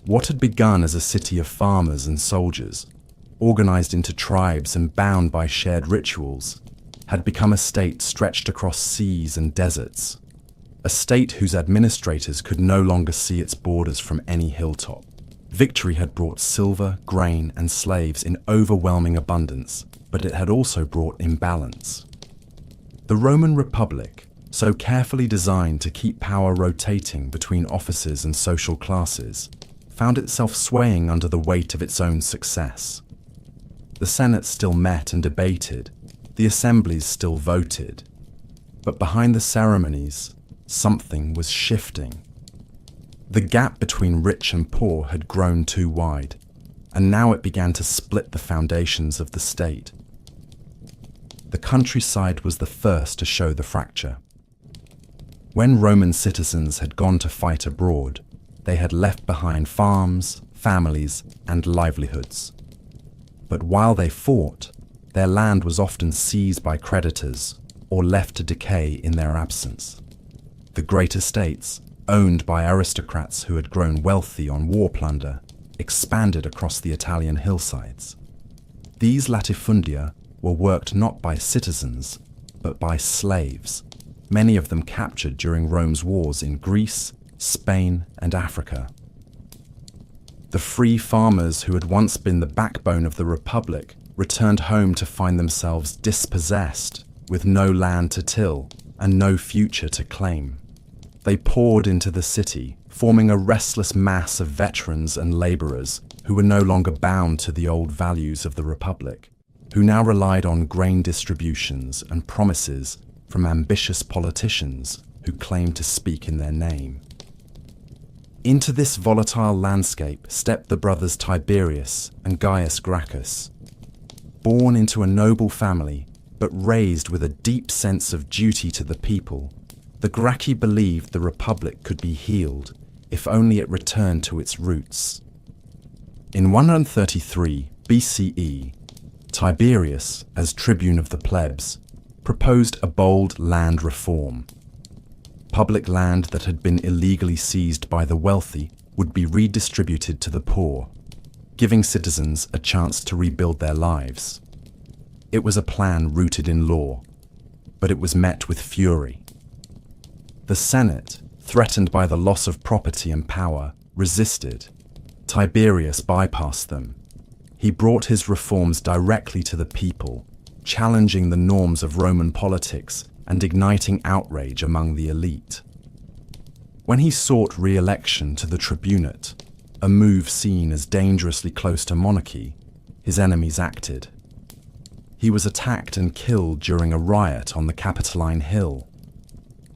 What had begun as a city of farmers and soldiers, organized into tribes and bound by shared rituals, had become a state stretched across seas and deserts. A state whose administrators could no longer see its borders from any hilltop. Victory had brought silver, grain, and slaves in overwhelming abundance, but it had also brought imbalance. The Roman Republic, so carefully designed to keep power rotating between offices and social classes, found itself swaying under the weight of its own success. The Senate still met and debated, the assemblies still voted, but behind the ceremonies, something was shifting. The gap between rich and poor had grown too wide, and now it began to split the foundations of the state. The countryside was the first to show the fracture. When Roman citizens had gone to fight abroad, they had left behind farms, families, and livelihoods. But while they fought, their land was often seized by creditors or left to decay in their absence. The great estates, owned by aristocrats who had grown wealthy on war plunder, expanded across the Italian hillsides. These latifundia were worked not by citizens, but by slaves, many of them captured during Rome's wars in Greece, Spain, and Africa. The free farmers who had once been the backbone of the Republic returned home to find themselves dispossessed, with no land to till and no future to claim. They poured into the city, forming a restless mass of veterans and laborers who were no longer bound to the old values of the Republic, who now relied on grain distributions and promises from ambitious politicians who claimed to speak in their name. Into this volatile landscape stepped the brothers Tiberius and Gaius Gracchus. Born into a noble family, but raised with a deep sense of duty to the people, the Gracchi believed the Republic could be healed if only it returned to its roots. In 133 BCE, Tiberius, as tribune of the plebs, proposed a bold land reform. Public land that had been illegally seized by the wealthy would be redistributed to the poor, giving citizens a chance to rebuild their lives. It was a plan rooted in law, but it was met with fury. The Senate, threatened by the loss of property and power, resisted. Tiberius bypassed them. He brought his reforms directly to the people, challenging the norms of Roman politics and igniting outrage among the elite. When he sought re-election to the tribunate, a move seen as dangerously close to monarchy, his enemies acted. He was attacked and killed during a riot on the Capitoline Hill.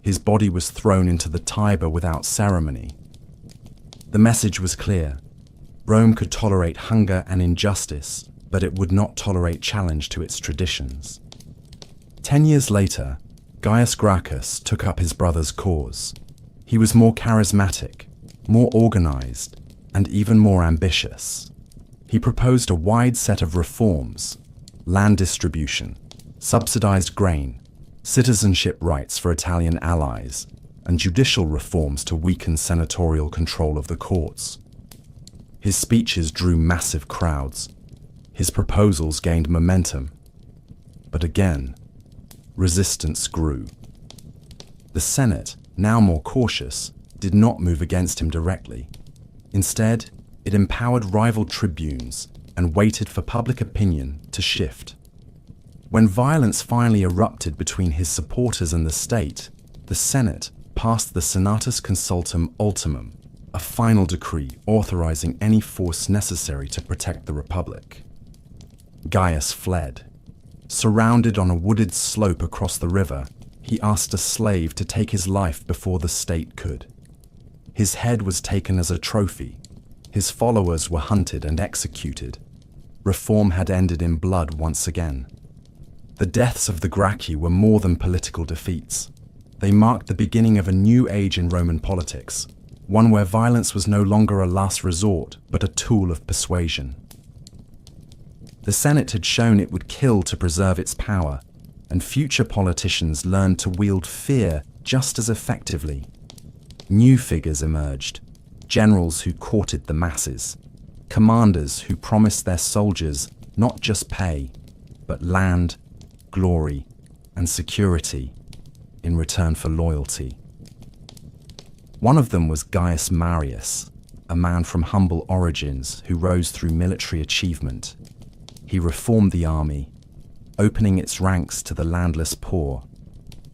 His body was thrown into the Tiber without ceremony. The message was clear. Rome could tolerate hunger and injustice, but it would not tolerate challenge to its traditions. 10 years later, Gaius Gracchus took up his brother's cause. He was more charismatic, more organized, and even more ambitious. He proposed a wide set of reforms: land distribution, subsidized grain, citizenship rights for Italian allies, and judicial reforms to weaken senatorial control of the courts. His speeches drew massive crowds. His proposals gained momentum. But again, resistance grew. The Senate, now more cautious, did not move against him directly. Instead, it empowered rival tribunes and waited for public opinion to shift. When violence finally erupted between his supporters and the state, the Senate passed the Senatus Consultum Ultimum, a final decree authorizing any force necessary to protect the Republic. Gaius fled. Surrounded on a wooded slope across the river, he asked a slave to take his life before the state could. His head was taken as a trophy. His followers were hunted and executed. Reform had ended in blood once again. The deaths of the Gracchi were more than political defeats. They marked the beginning of a new age in Roman politics, one where violence was no longer a last resort, but a tool of persuasion. The Senate had shown it would kill to preserve its power, and future politicians learned to wield fear just as effectively. New figures emerged: generals who courted the masses, commanders who promised their soldiers not just pay, but land, glory, and security in return for loyalty. One of them was Gaius Marius, a man from humble origins who rose through military achievement. He reformed the army, opening its ranks to the landless poor,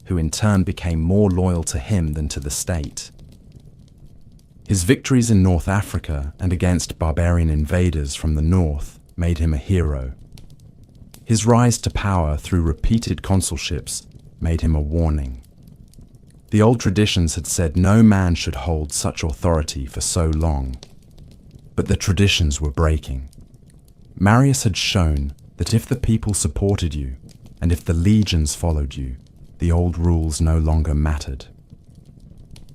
who in turn became more loyal to him than to the state. His victories in North Africa and against barbarian invaders from the north made him a hero. His rise to power through repeated consulships made him a warning. The old traditions had said no man should hold such authority for so long. But the traditions were breaking. Marius had shown that if the people supported you, and if the legions followed you, the old rules no longer mattered.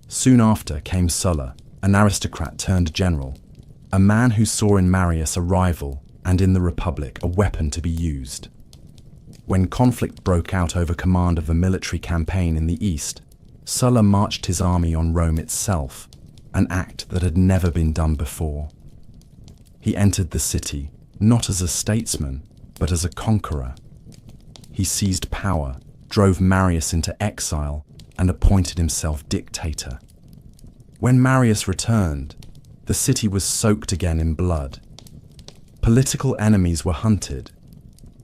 Soon after came Sulla, an aristocrat turned general, a man who saw in Marius a rival and in the Republic a weapon to be used. When conflict broke out over command of a military campaign in the east, Sulla marched his army on Rome itself, an act that had never been done before. He entered the city, not as a statesman, but as a conqueror. He seized power, drove Marius into exile, and appointed himself dictator. When Marius returned, the city was soaked again in blood. Political enemies were hunted,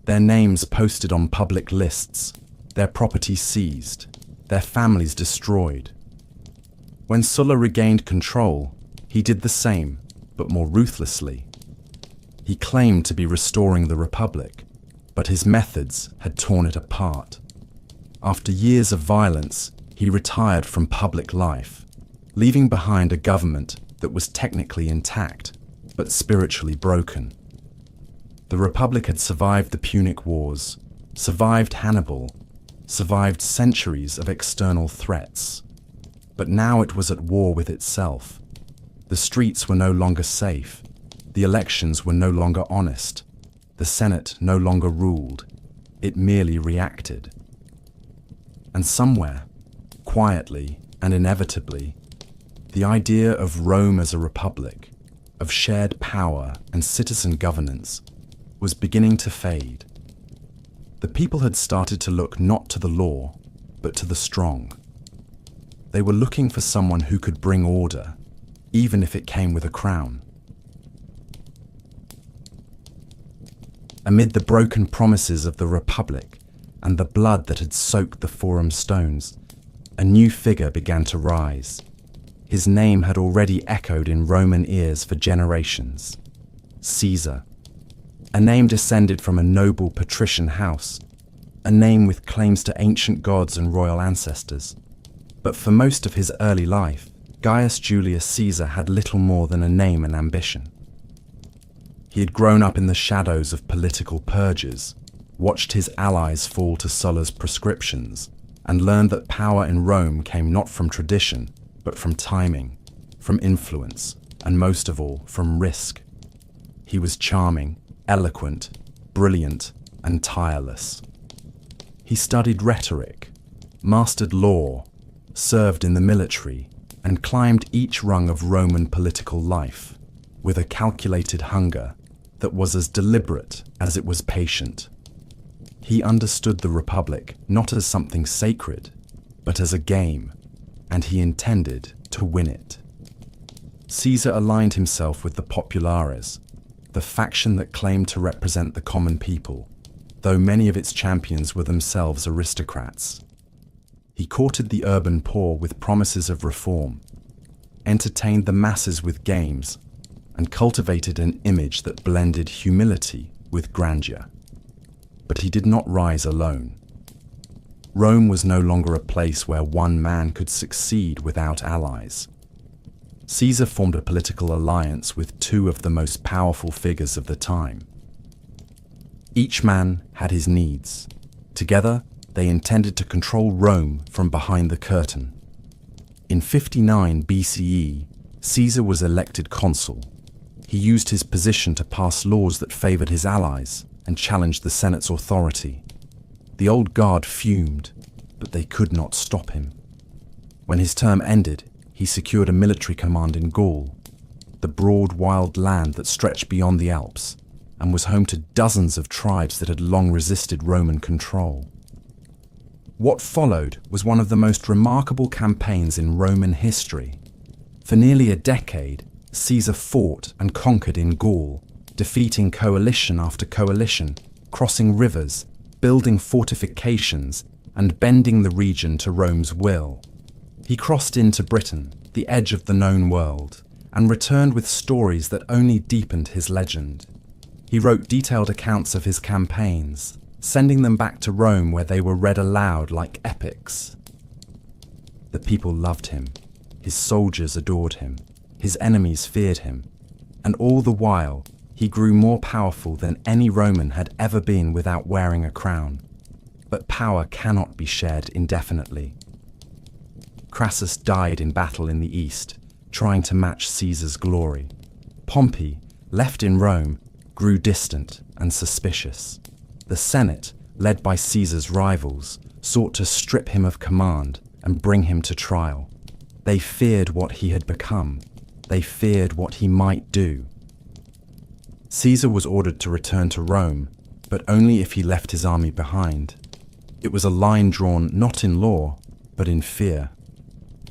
their names posted on public lists, their property seized, their families destroyed. When Sulla regained control, he did the same, but more ruthlessly. He claimed to be restoring the Republic, but his methods had torn it apart. After years of violence, he retired from public life, leaving behind a government that was technically intact, but spiritually broken. The Republic had survived the Punic Wars, survived Hannibal, survived centuries of external threats. But now it was at war with itself. The streets were no longer safe, the elections were no longer honest, the Senate no longer ruled, it merely reacted. And somewhere, quietly and inevitably, the idea of Rome as a republic, of shared power and citizen governance, was beginning to fade. The people had started to look not to the law, but to the strong. They were looking for someone who could bring order, even if it came with a crown. Amid the broken promises of the Republic and the blood that had soaked the Forum stones, a new figure began to rise. His name had already echoed in Roman ears for generations: Caesar. A name descended from a noble patrician house, a name with claims to ancient gods and royal ancestors. But for most of his early life, Gaius Julius Caesar had little more than a name and ambition. He had grown up in the shadows of political purges, watched his allies fall to Sulla's prescriptions, and learned that power in Rome came not from tradition, but from timing, from influence, and most of all, from risk. He was charming, eloquent, brilliant, and tireless. He studied rhetoric, mastered law, served in the military, and climbed each rung of Roman political life with a calculated hunger that was as deliberate as it was patient. He understood the Republic not as something sacred, but as a game, and he intended to win it. Caesar aligned himself with the populares, the faction that claimed to represent the common people, though many of its champions were themselves aristocrats. He courted the urban poor with promises of reform, entertained the masses with games, and cultivated an image that blended humility with grandeur. But he did not rise alone. Rome was no longer a place where one man could succeed without allies. Caesar formed a political alliance with two of the most powerful figures of the time. Each man had his needs. Together, they intended to control Rome from behind the curtain. In 59 BCE, Caesar was elected consul. He used his position to pass laws that favored his allies and challenged the Senate's authority. The old guard fumed, but they could not stop him. When his term ended, he secured a military command in Gaul, the broad wild land that stretched beyond the Alps and was home to dozens of tribes that had long resisted Roman control. What followed was one of the most remarkable campaigns in Roman history. For nearly a decade, Caesar fought and conquered in Gaul, defeating coalition after coalition, crossing rivers, building fortifications, and bending the region to Rome's will. He crossed into Britain, the edge of the known world, and returned with stories that only deepened his legend. He wrote detailed accounts of his campaigns, sending them back to Rome where they were read aloud like epics. The people loved him, his soldiers adored him, his enemies feared him, and all the while he grew more powerful than any Roman had ever been without wearing a crown. But power cannot be shared indefinitely. Crassus died in battle in the east, trying to match Caesar's glory. Pompey, left in Rome, grew distant and suspicious. The Senate, led by Caesar's rivals, sought to strip him of command and bring him to trial. They feared what he had become. They feared what he might do. Caesar was ordered to return to Rome, but only if he left his army behind. It was a line drawn not in law, but in fear.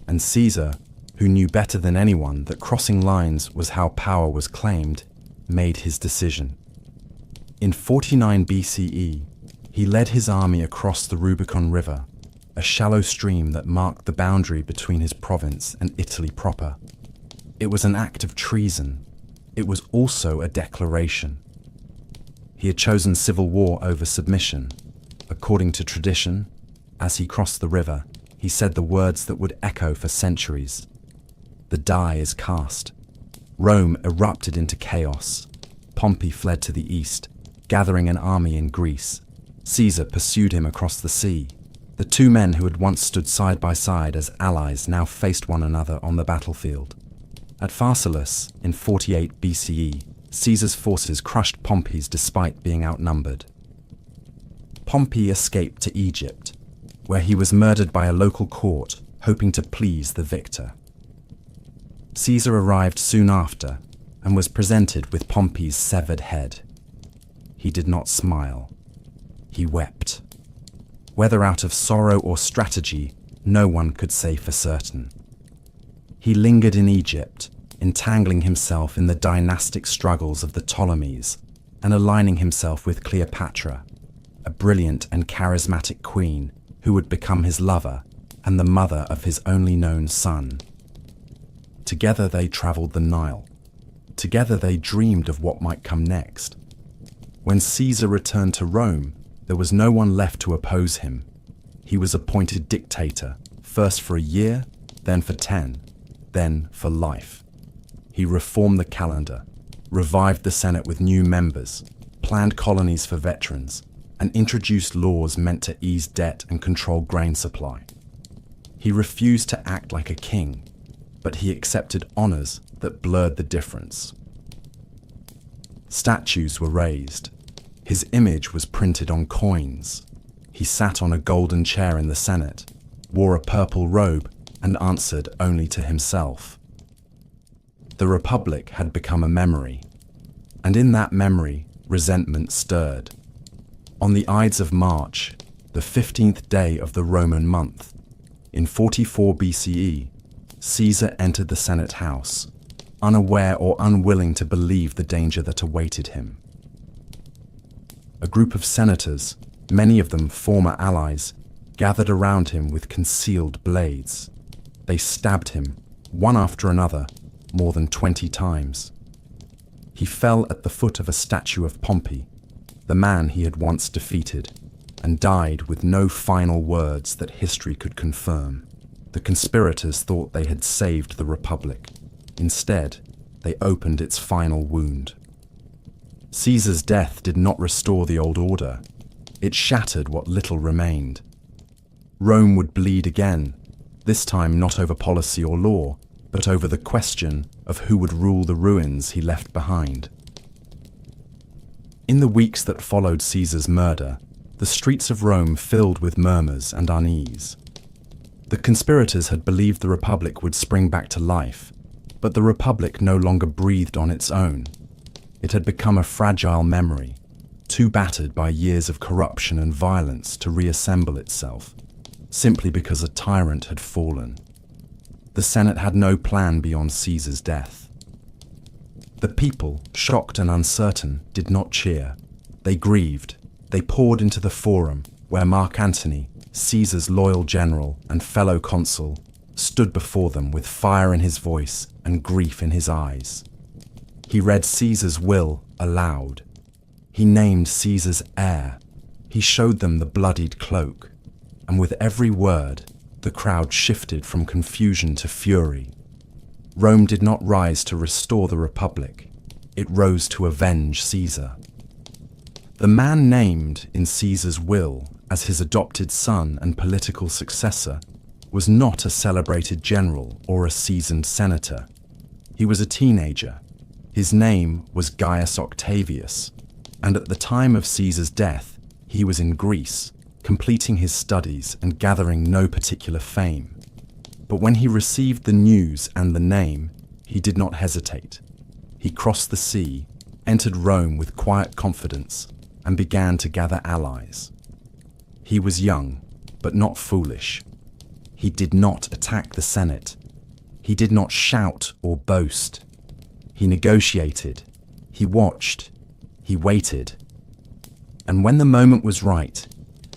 And Caesar, who knew better than anyone that crossing lines was how power was claimed, made his decision. In 49 BCE, he led his army across the Rubicon River, a shallow stream that marked the boundary between his province and Italy proper. It was an act of treason. It was also a declaration. He had chosen civil war over submission. According to tradition, as he crossed the river, he said the words that would echo for centuries. The die is cast. Rome erupted into chaos. Pompey fled to the east, gathering an army in Greece. Caesar pursued him across the sea. The two men who had once stood side by side as allies now faced one another on the battlefield. At Pharsalus, in 48 BCE, Caesar's forces crushed Pompey's despite being outnumbered. Pompey escaped to Egypt, where he was murdered by a local court, hoping to please the victor. Caesar arrived soon after and was presented with Pompey's severed head. He did not smile. He wept. Whether out of sorrow or strategy, no one could say for certain. He lingered in Egypt, entangling himself in the dynastic struggles of the Ptolemies and aligning himself with Cleopatra, a brilliant and charismatic queen who would become his lover and the mother of his only known son. Together they traveled the Nile. Together they dreamed of what might come next. When Caesar returned to Rome, there was no one left to oppose him. He was appointed dictator, first for a year, then for 10, then for life. He reformed the calendar, revived the Senate with new members, planned colonies for veterans, and introduced laws meant to ease debt and control grain supply. He refused to act like a king, but he accepted honors that blurred the difference. Statues were raised. His image was printed on coins. He sat on a golden chair in the Senate, wore a purple robe, and answered only to himself. The Republic had become a memory, and in that memory, resentment stirred. On the Ides of March, the 15th day of the Roman month, in 44 BCE, Caesar entered the Senate house, unaware or unwilling to believe the danger that awaited him. A group of senators, many of them former allies, gathered around him with concealed blades. They stabbed him, one after another, more than 20 times. He fell at the foot of a statue of Pompey, the man he had once defeated, and died with no final words that history could confirm. The conspirators thought they had saved the Republic. Instead, they opened its final wound. Caesar's death did not restore the old order. It shattered what little remained. Rome would bleed again, this time not over policy or law, but over the question of who would rule the ruins he left behind. In the weeks that followed Caesar's murder, the streets of Rome filled with murmurs and unease. The conspirators had believed the Republic would spring back to life, but the Republic no longer breathed on its own. It had become a fragile memory, too battered by years of corruption and violence to reassemble itself, simply because a tyrant had fallen. The Senate had no plan beyond Caesar's death. The people, shocked and uncertain, did not cheer. They grieved. They poured into the forum, where Mark Antony, Caesar's loyal general and fellow consul, stood before them with fire in his voice and grief in his eyes. He read Caesar's will aloud. He named Caesar's heir. He showed them the bloodied cloak. And with every word, the crowd shifted from confusion to fury. Rome did not rise to restore the Republic. It rose to avenge Caesar. The man named in Caesar's will as his adopted son and political successor was not a celebrated general or a seasoned senator. He was a teenager. His name was Gaius Octavius, and at the time of Caesar's death, he was in Greece, completing his studies and gathering no particular fame. But when he received the news and the name, he did not hesitate. He crossed the sea, entered Rome with quiet confidence, and began to gather allies. He was young, but not foolish. He did not attack the Senate. He He did not shout or boast. He negotiated. He watched. He waited. And when the moment was right,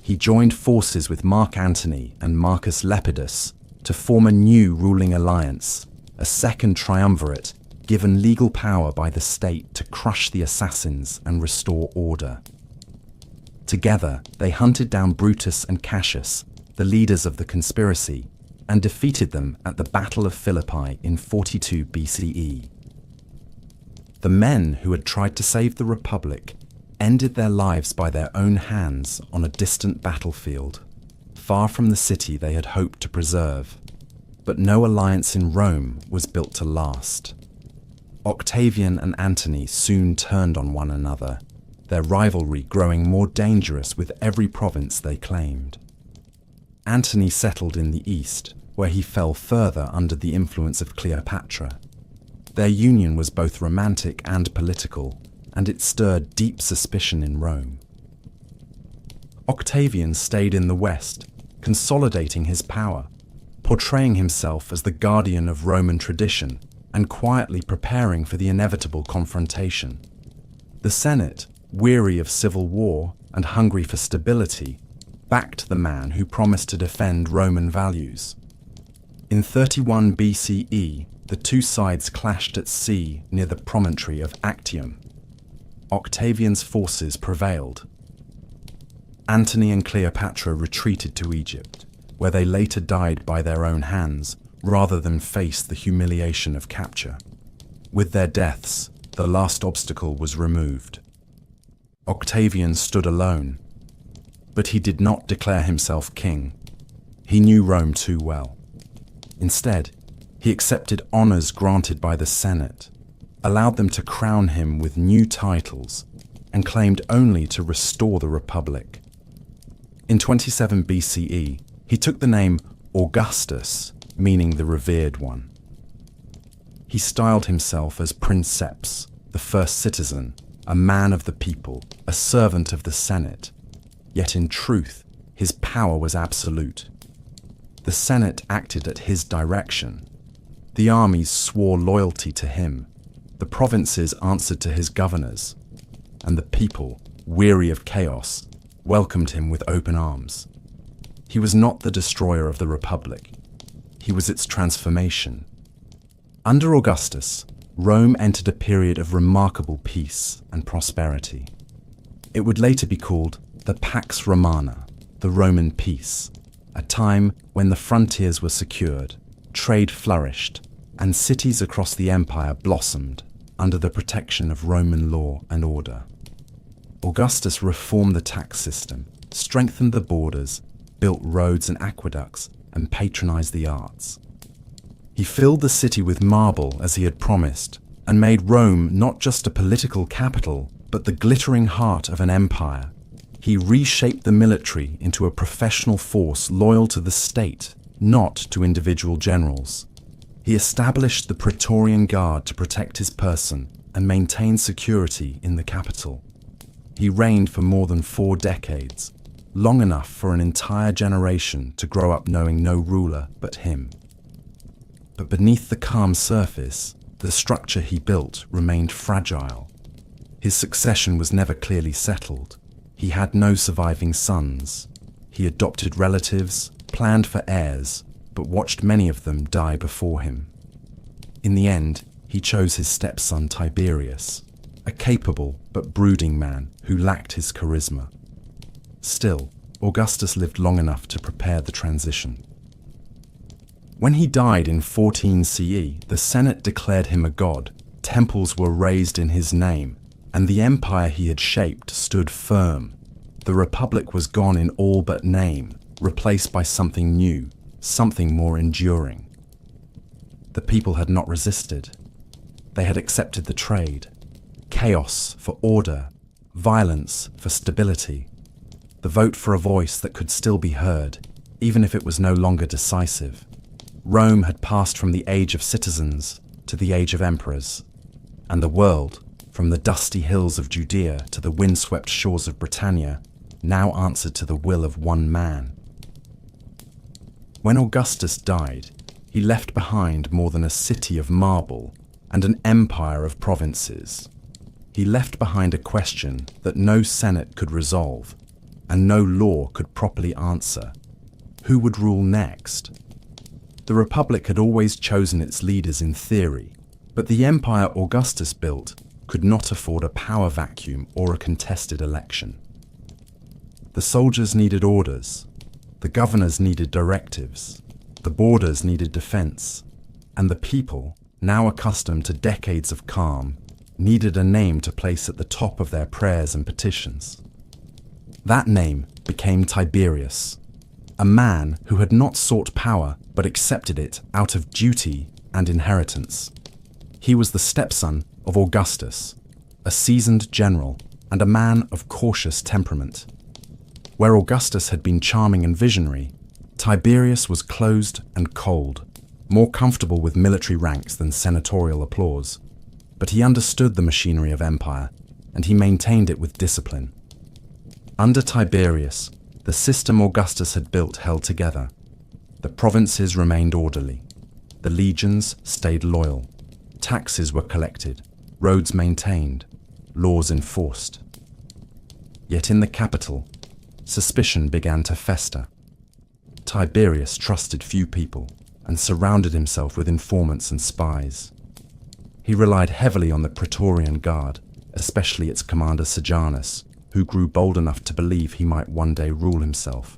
he joined forces with Mark Antony and Marcus Lepidus to form a new ruling alliance, a second triumvirate given legal power by the state to crush the assassins and restore order. Together, they hunted down Brutus and Cassius, the leaders of the conspiracy, and defeated them at the Battle of Philippi in 42 BCE. The men who had tried to save the Republic ended their lives by their own hands on a distant battlefield, far from the city they had hoped to preserve. But no alliance in Rome was built to last. Octavian and Antony soon turned on one another, their rivalry growing more dangerous with every province they claimed. Antony settled in the east, where he fell further under the influence of Cleopatra. Their union was both romantic and political, and it stirred deep suspicion in Rome. Octavian stayed in the west, consolidating his power, portraying himself as the guardian of Roman tradition and quietly preparing for the inevitable confrontation. The Senate, weary of civil war and hungry for stability, backed the man who promised to defend Roman values. In 31 BCE, the two sides clashed at sea near the promontory of Actium. Octavian's forces prevailed. Antony and Cleopatra retreated to Egypt, where they later died by their own hands rather than face the humiliation of capture. With their deaths, the last obstacle was removed. Octavian stood alone, but he did not declare himself king. He knew Rome too well. Instead, he accepted honors granted by the Senate, allowed them to crown him with new titles, and claimed only to restore the Republic. In 27 BCE, he took the name Augustus, meaning the revered one. He styled himself as Princeps, the first citizen, a man of the people, a servant of the Senate. Yet in truth, his power was absolute. The Senate acted at his direction. The armies swore loyalty to him. The provinces answered to his governors. And the people, weary of chaos, welcomed him with open arms. He was not the destroyer of the Republic. He was its transformation. Under Augustus, Rome entered a period of remarkable peace and prosperity. It would later be called the Pax Romana, the Roman peace, a time when the frontiers were secured, trade flourished, and cities across the empire blossomed under the protection of Roman law and order. Augustus reformed the tax system, strengthened the borders, built roads and aqueducts, and patronized the arts. He filled the city with marble as he had promised, and made Rome not just a political capital, but the glittering heart of an empire. He reshaped the military into a professional force loyal to the state, not to individual generals. He established the Praetorian Guard to protect his person and maintain security in the capital. He reigned for more than 4 decades, long enough for an entire generation to grow up knowing no ruler but him. But beneath the calm surface, the structure he built remained fragile. His succession was never clearly settled. He had no surviving sons. He adopted relatives, planned for heirs, but watched many of them die before him. In the end, he chose his stepson Tiberius, a capable but brooding man who lacked his charisma. Still, Augustus lived long enough to prepare the transition. When he died in 14 CE, the Senate declared him a god, temples were raised in his name, and the empire he had shaped stood firm. The Republic was gone in all but name, replaced by something new, something more enduring. The people had not resisted. They had accepted the trade. Chaos for order, violence for stability. The vote for a voice that could still be heard, even if it was no longer decisive. Rome had passed from the age of citizens to the age of emperors, and the world, from the dusty hills of Judea to the windswept shores of Britannia, now answered to the will of one man. When Augustus died, he left behind more than a city of marble and an empire of provinces. He left behind a question that no Senate could resolve and no law could properly answer. Who would rule next? The Republic had always chosen its leaders in theory, but the empire Augustus built could not afford a power vacuum or a contested election. The soldiers needed orders, the governors needed directives, the borders needed defense, and the people, now accustomed to decades of calm, needed a name to place at the top of their prayers and petitions. That name became Tiberius, a man who had not sought power but accepted it out of duty and inheritance. He was the stepson of Augustus, a seasoned general and a man of cautious temperament. Where Augustus had been charming and visionary, Tiberius was closed and cold, more comfortable with military ranks than senatorial applause. But he understood the machinery of empire, and he maintained it with discipline. Under Tiberius, the system Augustus had built held together. The provinces remained orderly. The legions stayed loyal. Taxes were collected, roads maintained, laws enforced. Yet in the capital, suspicion began to fester. Tiberius trusted few people and surrounded himself with informants and spies. He relied heavily on the Praetorian Guard, especially its commander Sejanus, who grew bold enough to believe he might one day rule himself.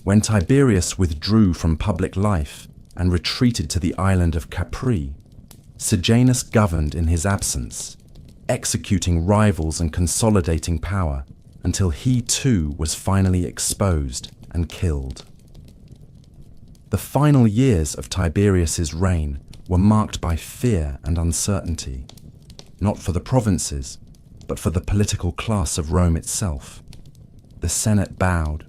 When Tiberius withdrew from public life and retreated to the island of Capri, Sejanus governed in his absence, executing rivals and consolidating power until he too was finally exposed and killed. The final years of Tiberius's reign were marked by fear and uncertainty, not for the provinces, but for the political class of Rome itself. The Senate bowed,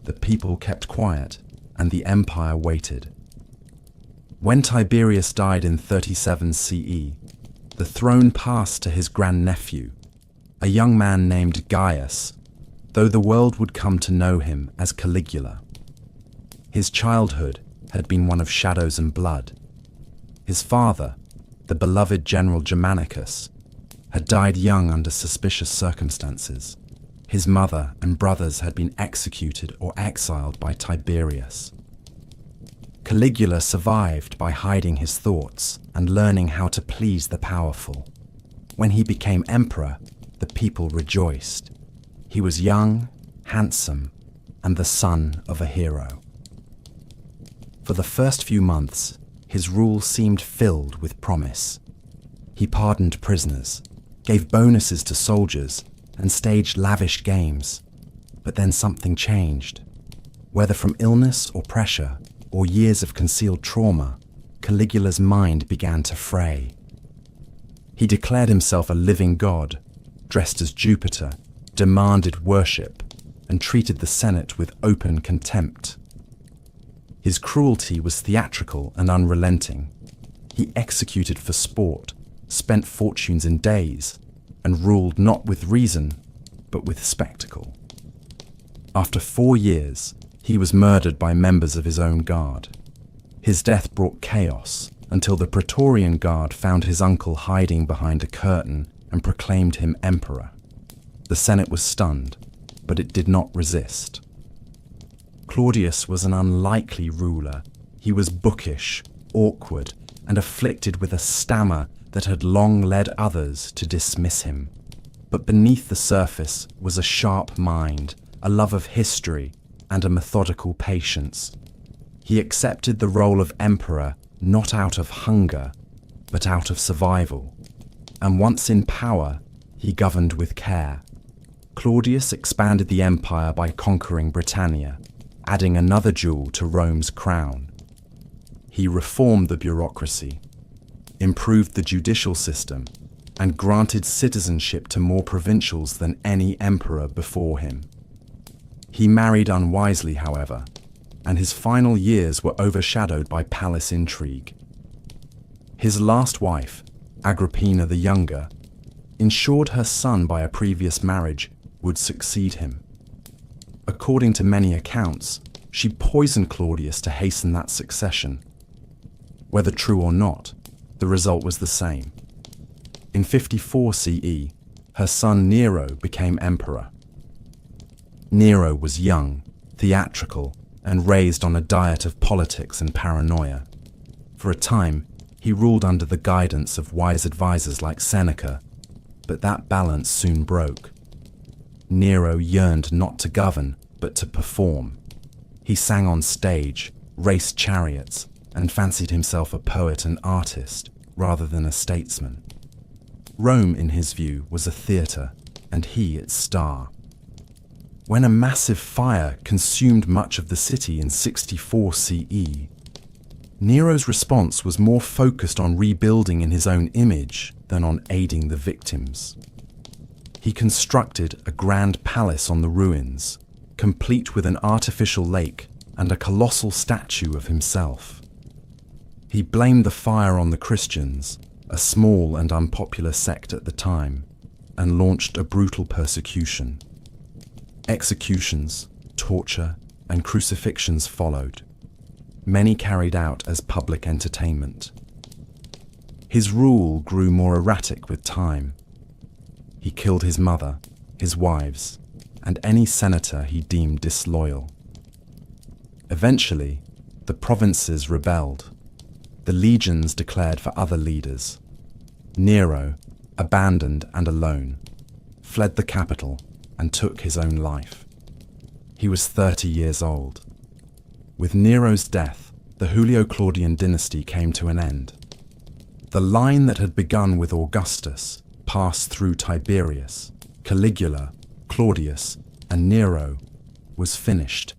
the people kept quiet, and the empire waited. When Tiberius died in 37 CE, the throne passed to his grandnephew, a young man named Gaius, though the world would come to know him as Caligula. His childhood had been one of shadows and blood. His father, the beloved general Germanicus, had died young under suspicious circumstances. His mother and brothers had been executed or exiled by Tiberius. Caligula survived by hiding his thoughts and learning how to please the powerful. When he became emperor, the people rejoiced. He was young, handsome, and the son of a hero. For the first few months, his rule seemed filled with promise. He pardoned prisoners, gave bonuses to soldiers, and staged lavish games. But then something changed. Whether from illness or pressure, or years of concealed trauma, Caligula's mind began to fray. He declared himself a living god, dressed as Jupiter, demanded worship, and treated the Senate with open contempt. His cruelty was theatrical and unrelenting. He executed for sport, spent fortunes in days, and ruled not with reason, but with spectacle. After 4 years, he was murdered by members of his own guard. His death brought chaos until the Praetorian Guard found his uncle hiding behind a curtain and proclaimed him emperor. The Senate was stunned, but it did not resist. Claudius was an unlikely ruler. He was bookish, awkward, and afflicted with a stammer that had long led others to dismiss him. But beneath the surface was a sharp mind, a love of history, and a methodical patience. He accepted the role of emperor not out of hunger, but out of survival. And once in power, he governed with care. Claudius expanded the empire by conquering Britannia, adding another jewel to Rome's crown. He reformed the bureaucracy, improved the judicial system, and granted citizenship to more provincials than any emperor before him. He married unwisely, however, and his final years were overshadowed by palace intrigue. His last wife, Agrippina the Younger, ensured her son by a previous marriage would succeed him. According to many accounts, she poisoned Claudius to hasten that succession. Whether true or not, the result was the same. In 54 CE, her son Nero became emperor. Nero was young, theatrical, and raised on a diet of politics and paranoia. For a time, he ruled under the guidance of wise advisors like Seneca, but that balance soon broke. Nero yearned not to govern, but to perform. He sang on stage, raced chariots, and fancied himself a poet and artist, rather than a statesman. Rome, in his view, was a theatre, and he its star. When a massive fire consumed much of the city in 64 CE, Nero's response was more focused on rebuilding in his own image than on aiding the victims. He constructed a grand palace on the ruins, complete with an artificial lake and a colossal statue of himself. He blamed the fire on the Christians, a small and unpopular sect at the time, and launched a brutal persecution. Executions, torture, and crucifixions followed, many carried out as public entertainment. His rule grew more erratic with time. He killed his mother, his wives, and any senator he deemed disloyal. Eventually, the provinces rebelled. The legions declared for other leaders. Nero, abandoned and alone, fled the capital and took his own life. He was 30 years old. With Nero's death, the Julio-Claudian dynasty came to an end. The line that had begun with Augustus passed through Tiberius, Caligula, Claudius, and Nero was finished.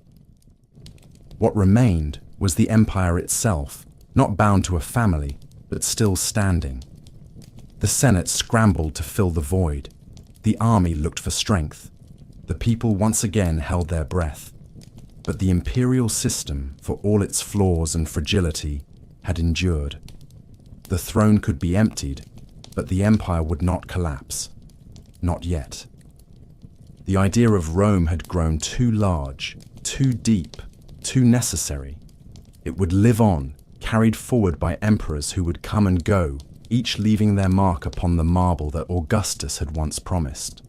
What remained was the empire itself, not bound to a family, but still standing. The Senate scrambled to fill the void. The army looked for strength. The people once again held their breath. But the imperial system, for all its flaws and fragility, had endured. The throne could be emptied, but the empire would not collapse. Not yet. The idea of Rome had grown too large, too deep, too necessary. It would live on, carried forward by emperors who would come and go, each leaving their mark upon the marble that Augustus had once promised.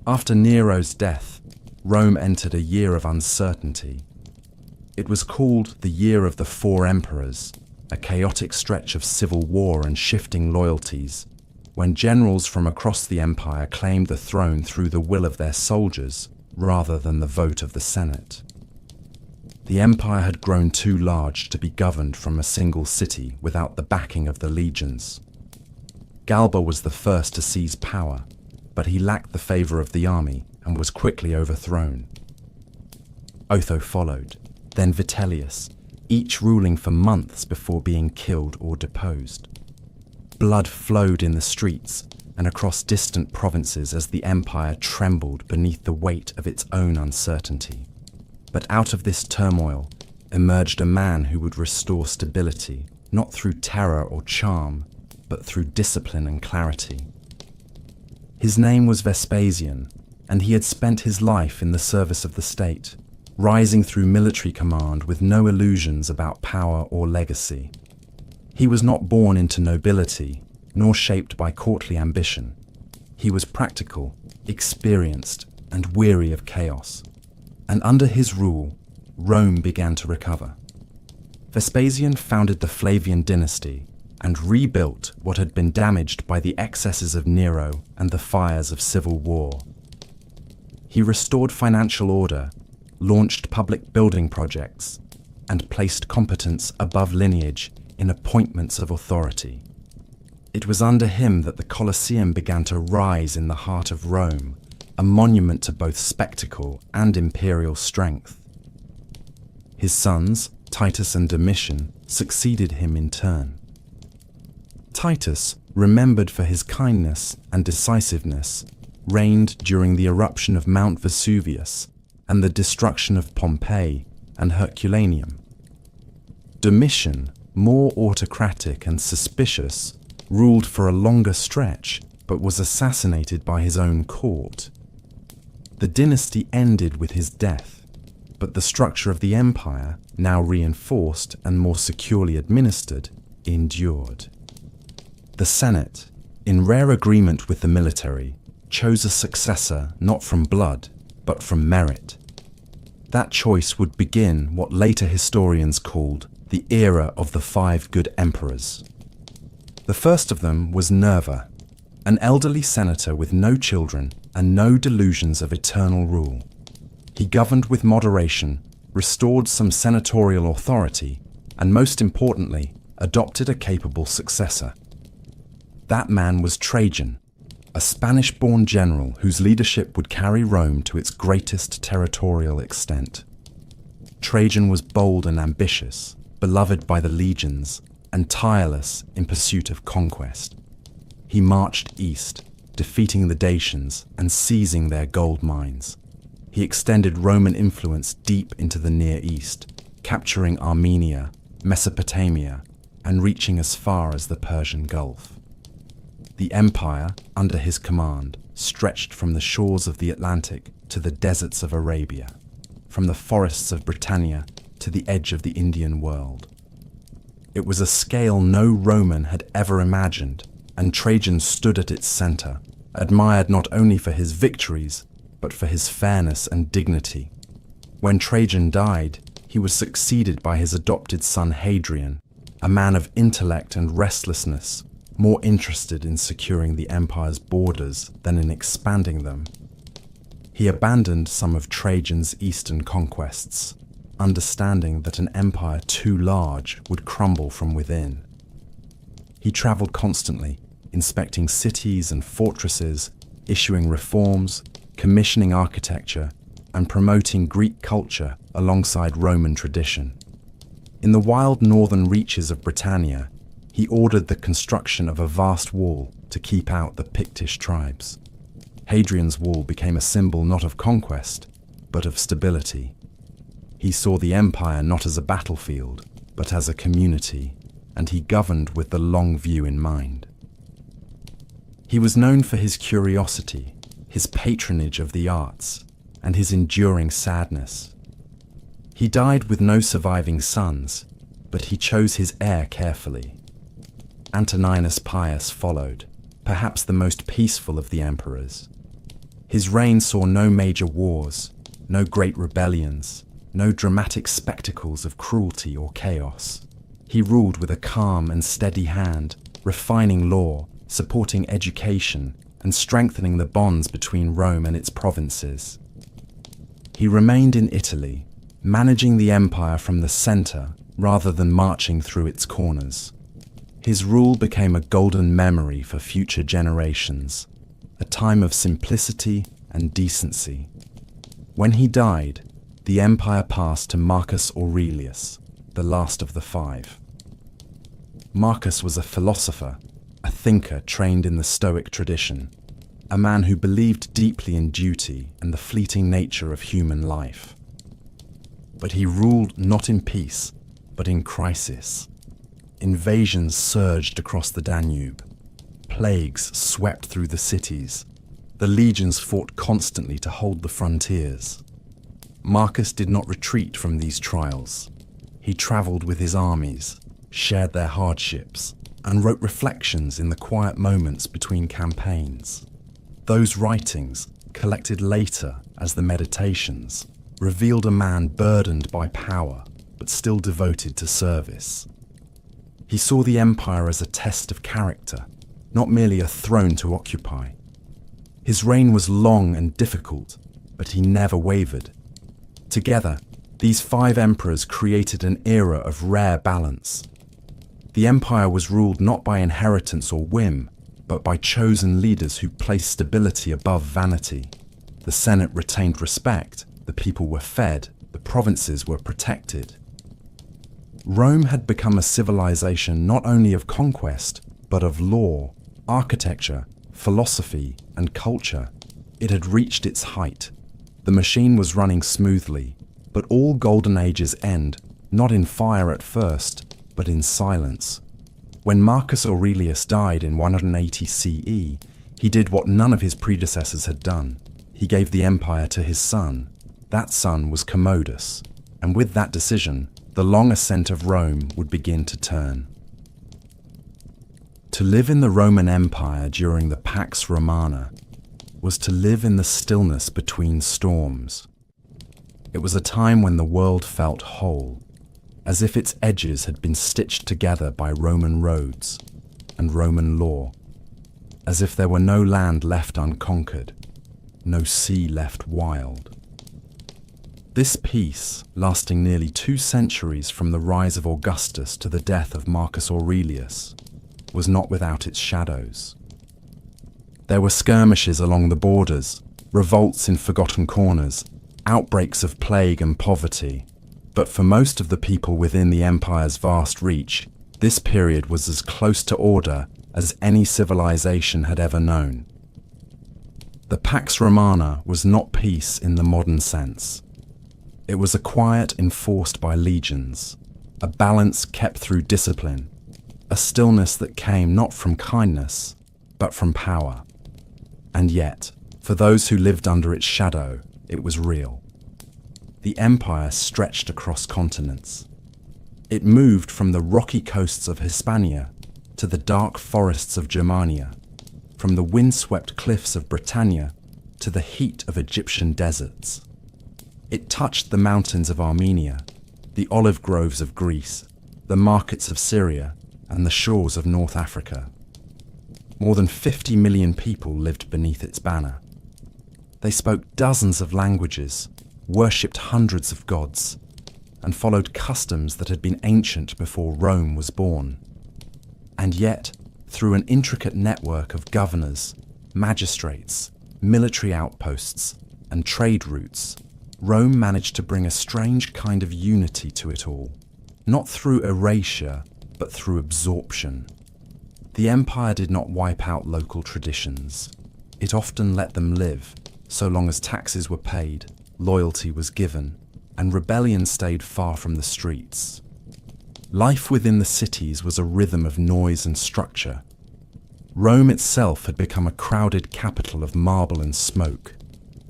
After Nero's death, Rome entered a year of uncertainty. It was called the Year of the Four Emperors, a chaotic stretch of civil war and shifting loyalties, when generals from across the empire claimed the throne through the will of their soldiers rather than the vote of the Senate. The empire had grown too large to be governed from a single city without the backing of the legions. Galba was the first to seize power, but he lacked the favor of the army and was quickly overthrown. Otho followed, then Vitellius, each ruling for months before being killed or deposed. Blood flowed in the streets and across distant provinces as the empire trembled beneath the weight of its own uncertainty. But out of this turmoil emerged a man who would restore stability, not through terror or charm, but through discipline and clarity. His name was Vespasian, and he had spent his life in the service of the state, rising through military command with no illusions about power or legacy. He was not born into nobility, nor shaped by courtly ambition. He was practical, experienced, and weary of chaos. And under his rule, Rome began to recover. Vespasian founded the Flavian dynasty and rebuilt what had been damaged by the excesses of Nero and the fires of civil war. He restored financial order, launched public building projects, and placed competence above lineage in appointments of authority. It was under him that the Colosseum began to rise in the heart of Rome, a monument to both spectacle and imperial strength. His sons, Titus and Domitian, succeeded him in turn. Titus, remembered for his kindness and decisiveness, reigned during the eruption of Mount Vesuvius and the destruction of Pompeii and Herculaneum. Domitian, more autocratic and suspicious, ruled for a longer stretch, but was assassinated by his own court. The dynasty ended with his death. but the structure of the empire, now reinforced and more securely administered, endured. The Senate, in rare agreement with the military, chose a successor not from blood, but from merit. That choice would begin what later historians called the era of the 5 good emperors. The first of them was Nerva, an elderly senator with no children and no delusions of eternal rule. He governed with moderation, restored some senatorial authority, and most importantly, adopted a capable successor. That man was Trajan, a Spanish-born general whose leadership would carry Rome to its greatest territorial extent. Trajan was bold and ambitious, beloved by the legions, and tireless in pursuit of conquest. He marched east, defeating the Dacians and seizing their gold mines. He extended Roman influence deep into the Near East, capturing Armenia, Mesopotamia, and reaching as far as the Persian Gulf. The empire, under his command, stretched from the shores of the Atlantic to the deserts of Arabia, from the forests of Britannia to the edge of the Indian world. It was a scale no Roman had ever imagined, and Trajan stood at its center, admired not only for his victories, but for his fairness and dignity. When Trajan died, he was succeeded by his adopted son Hadrian, a man of intellect and restlessness, more interested in securing the empire's borders than in expanding them. He abandoned some of Trajan's eastern conquests, understanding that an empire too large would crumble from within. He traveled constantly, inspecting cities and fortresses, issuing reforms, commissioning architecture, and promoting Greek culture alongside Roman tradition. In the wild northern reaches of Britannia, he ordered the construction of a vast wall to keep out the Pictish tribes. Hadrian's wall became a symbol not of conquest, but of stability. He saw the empire not as a battlefield, but as a community, and he governed with the long view in mind. He was known for his curiosity, his patronage of the arts, and his enduring sadness. He died with no surviving sons, but he chose his heir carefully. Antoninus Pius followed, perhaps the most peaceful of the emperors. His reign saw no major wars, no great rebellions, no dramatic spectacles of cruelty or chaos. He ruled with a calm and steady hand, refining law, supporting education, and strengthening the bonds between Rome and its provinces. He remained in Italy, managing the empire from the center rather than marching through its corners. His rule became a golden memory for future generations, a time of simplicity and decency. When he died, the empire passed to Marcus Aurelius, the last of the 5. Marcus was a philosopher, a thinker trained in the Stoic tradition, a man who believed deeply in duty and the fleeting nature of human life. But he ruled not in peace, but in crisis. Invasions surged across the Danube. Plagues swept through the cities. The legions fought constantly to hold the frontiers. Marcus did not retreat from these trials. He traveled with his armies, shared their hardships, and wrote reflections in the quiet moments between campaigns. Those writings, collected later as the Meditations, revealed a man burdened by power, but still devoted to service. He saw the empire as a test of character, not merely a throne to occupy. His reign was long and difficult, but he never wavered. Together, these 5 emperors created an era of rare balance. The empire was ruled not by inheritance or whim, but by chosen leaders who placed stability above vanity. The Senate retained respect, the people were fed, the provinces were protected. Rome had become a civilization not only of conquest, but of law, architecture, philosophy, and culture. It had reached its height. The machine was running smoothly, but all golden ages end, not in fire at first, but in silence. When Marcus Aurelius died in 180 CE, he did what none of his predecessors had done. He gave the empire to his son. That son was Commodus, and with that decision, the long ascent of Rome would begin to turn. To live in the Roman Empire during the Pax Romana was to live in the stillness between storms. It was a time when the world felt whole, as if its edges had been stitched together by Roman roads and Roman law, as if there were no land left unconquered, no sea left wild. This peace, lasting nearly 2 centuries from the rise of Augustus to the death of Marcus Aurelius, was not without its shadows. There were skirmishes along the borders, revolts in forgotten corners, outbreaks of plague and poverty, but for most of the people within the empire's vast reach, this period was as close to order as any civilization had ever known. The Pax Romana was not peace in the modern sense. It was a quiet enforced by legions, a balance kept through discipline, a stillness that came not from kindness, but from power. And yet, for those who lived under its shadow, it was real. The empire stretched across continents. It moved from the rocky coasts of Hispania to the dark forests of Germania, from the windswept cliffs of Britannia to the heat of Egyptian deserts. It touched the mountains of Armenia, the olive groves of Greece, the markets of Syria, and the shores of North Africa. More than 50 million people lived beneath its banner. They spoke dozens of languages, worshipped hundreds of gods, and followed customs that had been ancient before Rome was born. And yet, through an intricate network of governors, magistrates, military outposts, and trade routes, Rome managed to bring a strange kind of unity to it all, not through erasure, but through absorption. The empire did not wipe out local traditions. It often let them live, so long as taxes were paid, loyalty was given, and rebellion stayed far from the streets. Life within the cities was a rhythm of noise and structure. Rome itself had become a crowded capital of marble and smoke,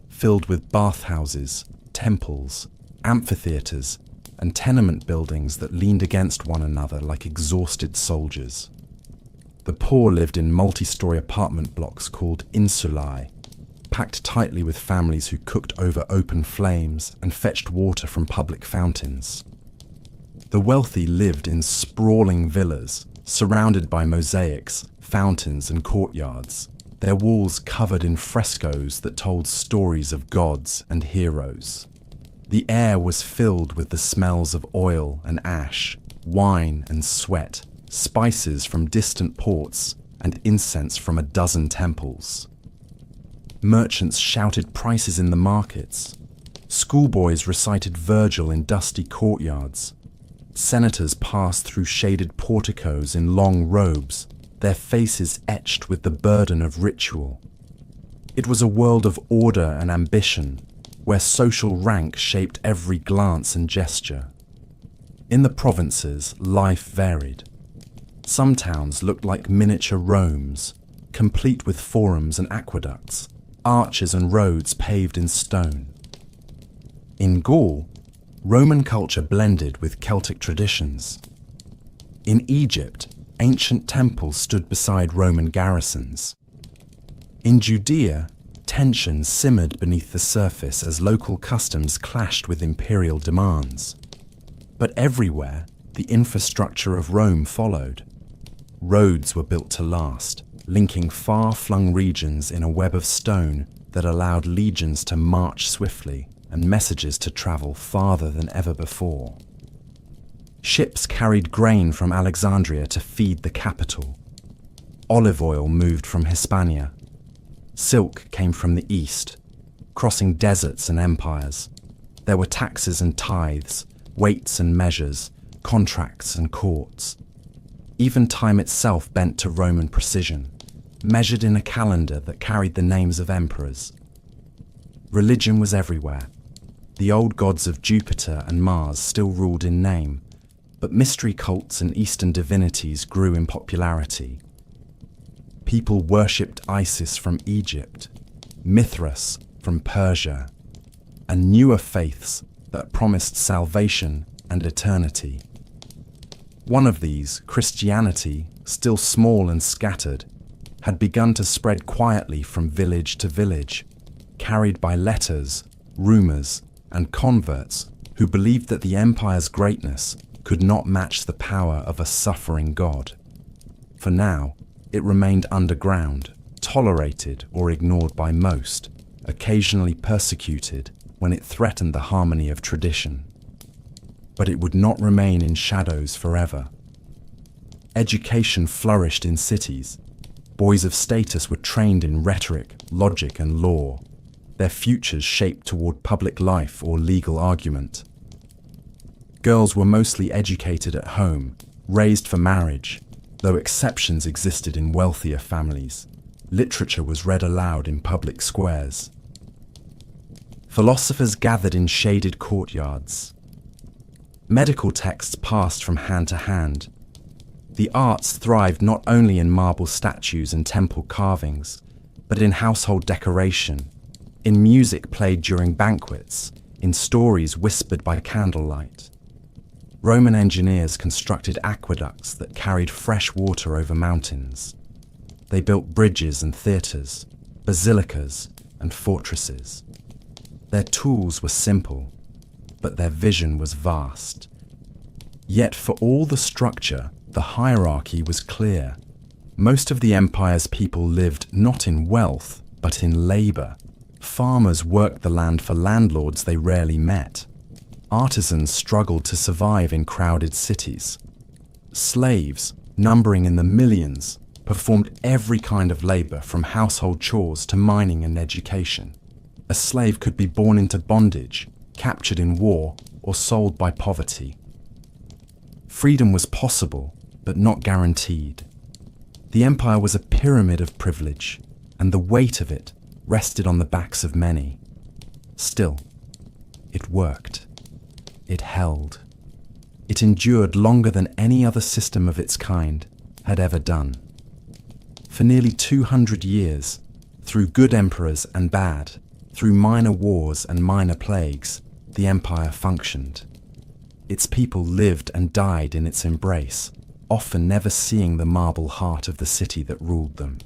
filled with bathhouses, temples, amphitheatres, and tenement buildings that leaned against one another like exhausted soldiers. The poor lived in multi-story apartment blocks called insulae, packed tightly with families who cooked over open flames and fetched water from public fountains. The wealthy lived in sprawling villas, surrounded by mosaics, fountains and courtyards, their walls covered in frescoes that told stories of gods and heroes. The air was filled with the smells of oil and ash, wine and sweat, spices from distant ports, and incense from a dozen temples. Merchants shouted prices in the markets. Schoolboys recited Virgil in dusty courtyards. Senators passed through shaded porticos in long robes, their faces etched with the burden of ritual. It was a world of order and ambition, where social rank shaped every glance and gesture. In the provinces, life varied. Some towns looked like miniature Romes, complete with forums and aqueducts, arches and roads paved in stone. In Gaul, Roman culture blended with Celtic traditions. In Egypt, ancient temples stood beside Roman garrisons. In Judea, tensions simmered beneath the surface as local customs clashed with imperial demands. But everywhere, the infrastructure of Rome followed. Roads were built to last, linking far-flung regions in a web of stone that allowed legions to march swiftly and messages to travel farther than ever before. Ships carried grain from Alexandria to feed the capital. Olive oil moved from Hispania. Silk came from the east, crossing deserts and empires. There were taxes and tithes, weights and measures, contracts and courts. Even time itself bent to Roman precision, measured in a calendar that carried the names of emperors. Religion was everywhere. The old gods of Jupiter and Mars still ruled in name, but mystery cults and Eastern divinities grew in popularity. People worshipped Isis from Egypt, Mithras from Persia, and newer faiths that promised salvation and eternity. One of these, Christianity, still small and scattered, had begun to spread quietly from village to village, carried by letters, rumors, and converts who believed that the empire's greatness could not match the power of a suffering God. For now, it remained underground, tolerated or ignored by most, occasionally persecuted when it threatened the harmony of tradition. But it would not remain in shadows forever. Education flourished in cities. Boys of status were trained in rhetoric, logic, and law, their futures shaped toward public life or legal argument. Girls were mostly educated at home, raised for marriage, though exceptions existed in wealthier families. Literature was read aloud in public squares. Philosophers gathered in shaded courtyards. Medical texts passed from hand to hand. The arts thrived not only in marble statues and temple carvings, but in household decoration, in music played during banquets, in stories whispered by candlelight. Roman engineers constructed aqueducts that carried fresh water over mountains. They built bridges and theatres, basilicas and fortresses. Their tools were simple, but their vision was vast. Yet for all the structure, the hierarchy was clear. Most of the empire's people lived not in wealth, but in labour. Farmers worked the land for landlords they rarely met. Artisans struggled to survive in crowded cities. Slaves, numbering in the millions, performed every kind of labour from household chores to mining and education. A slave could be born into bondage, captured in war, or sold by poverty. Freedom was possible, but not guaranteed. The empire was a pyramid of privilege, and the weight of it rested on the backs of many. Still, it worked. It held. It endured longer than any other system of its kind had ever done. For nearly 200 years, through good emperors and bad, through minor wars and minor plagues, the empire functioned. Its people lived and died in its embrace, often never seeing the marble heart of the city that ruled them.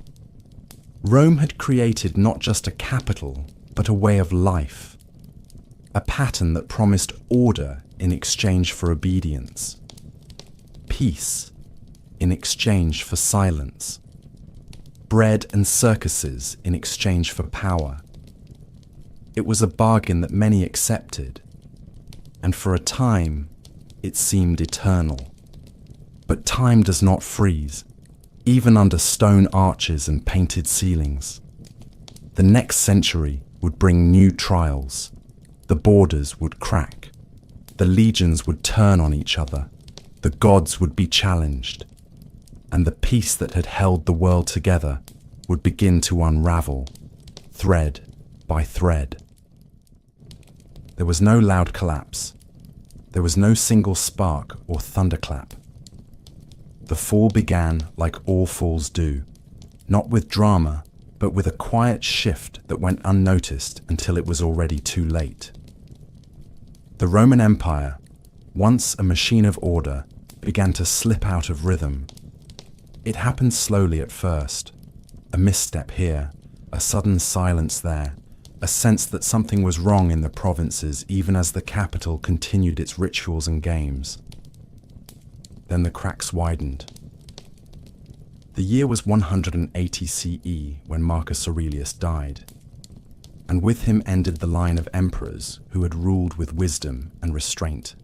Rome had created not just a capital, but a way of life. A pattern that promised order in exchange for obedience. Peace in exchange for silence. Bread and circuses in exchange for power. It was a bargain that many accepted, and for a time, it seemed eternal. But time does not freeze, even under stone arches and painted ceilings. The next century would bring new trials. The borders would crack. The legions would turn on each other. The gods would be challenged. And the peace that had held the world together would begin to unravel, thread by thread. There was no loud collapse. There was no single spark or thunderclap. The fall began like all falls do, not with drama, but with a quiet shift that went unnoticed until it was already too late. The Roman Empire, once a machine of order, began to slip out of rhythm. It happened slowly at first. A misstep here, a sudden silence there, a sense that something was wrong in the provinces even as the capital continued its rituals and games. Then the cracks widened. The year was 180 CE when Marcus Aurelius died, and with him ended the line of emperors who had ruled with wisdom and restraint.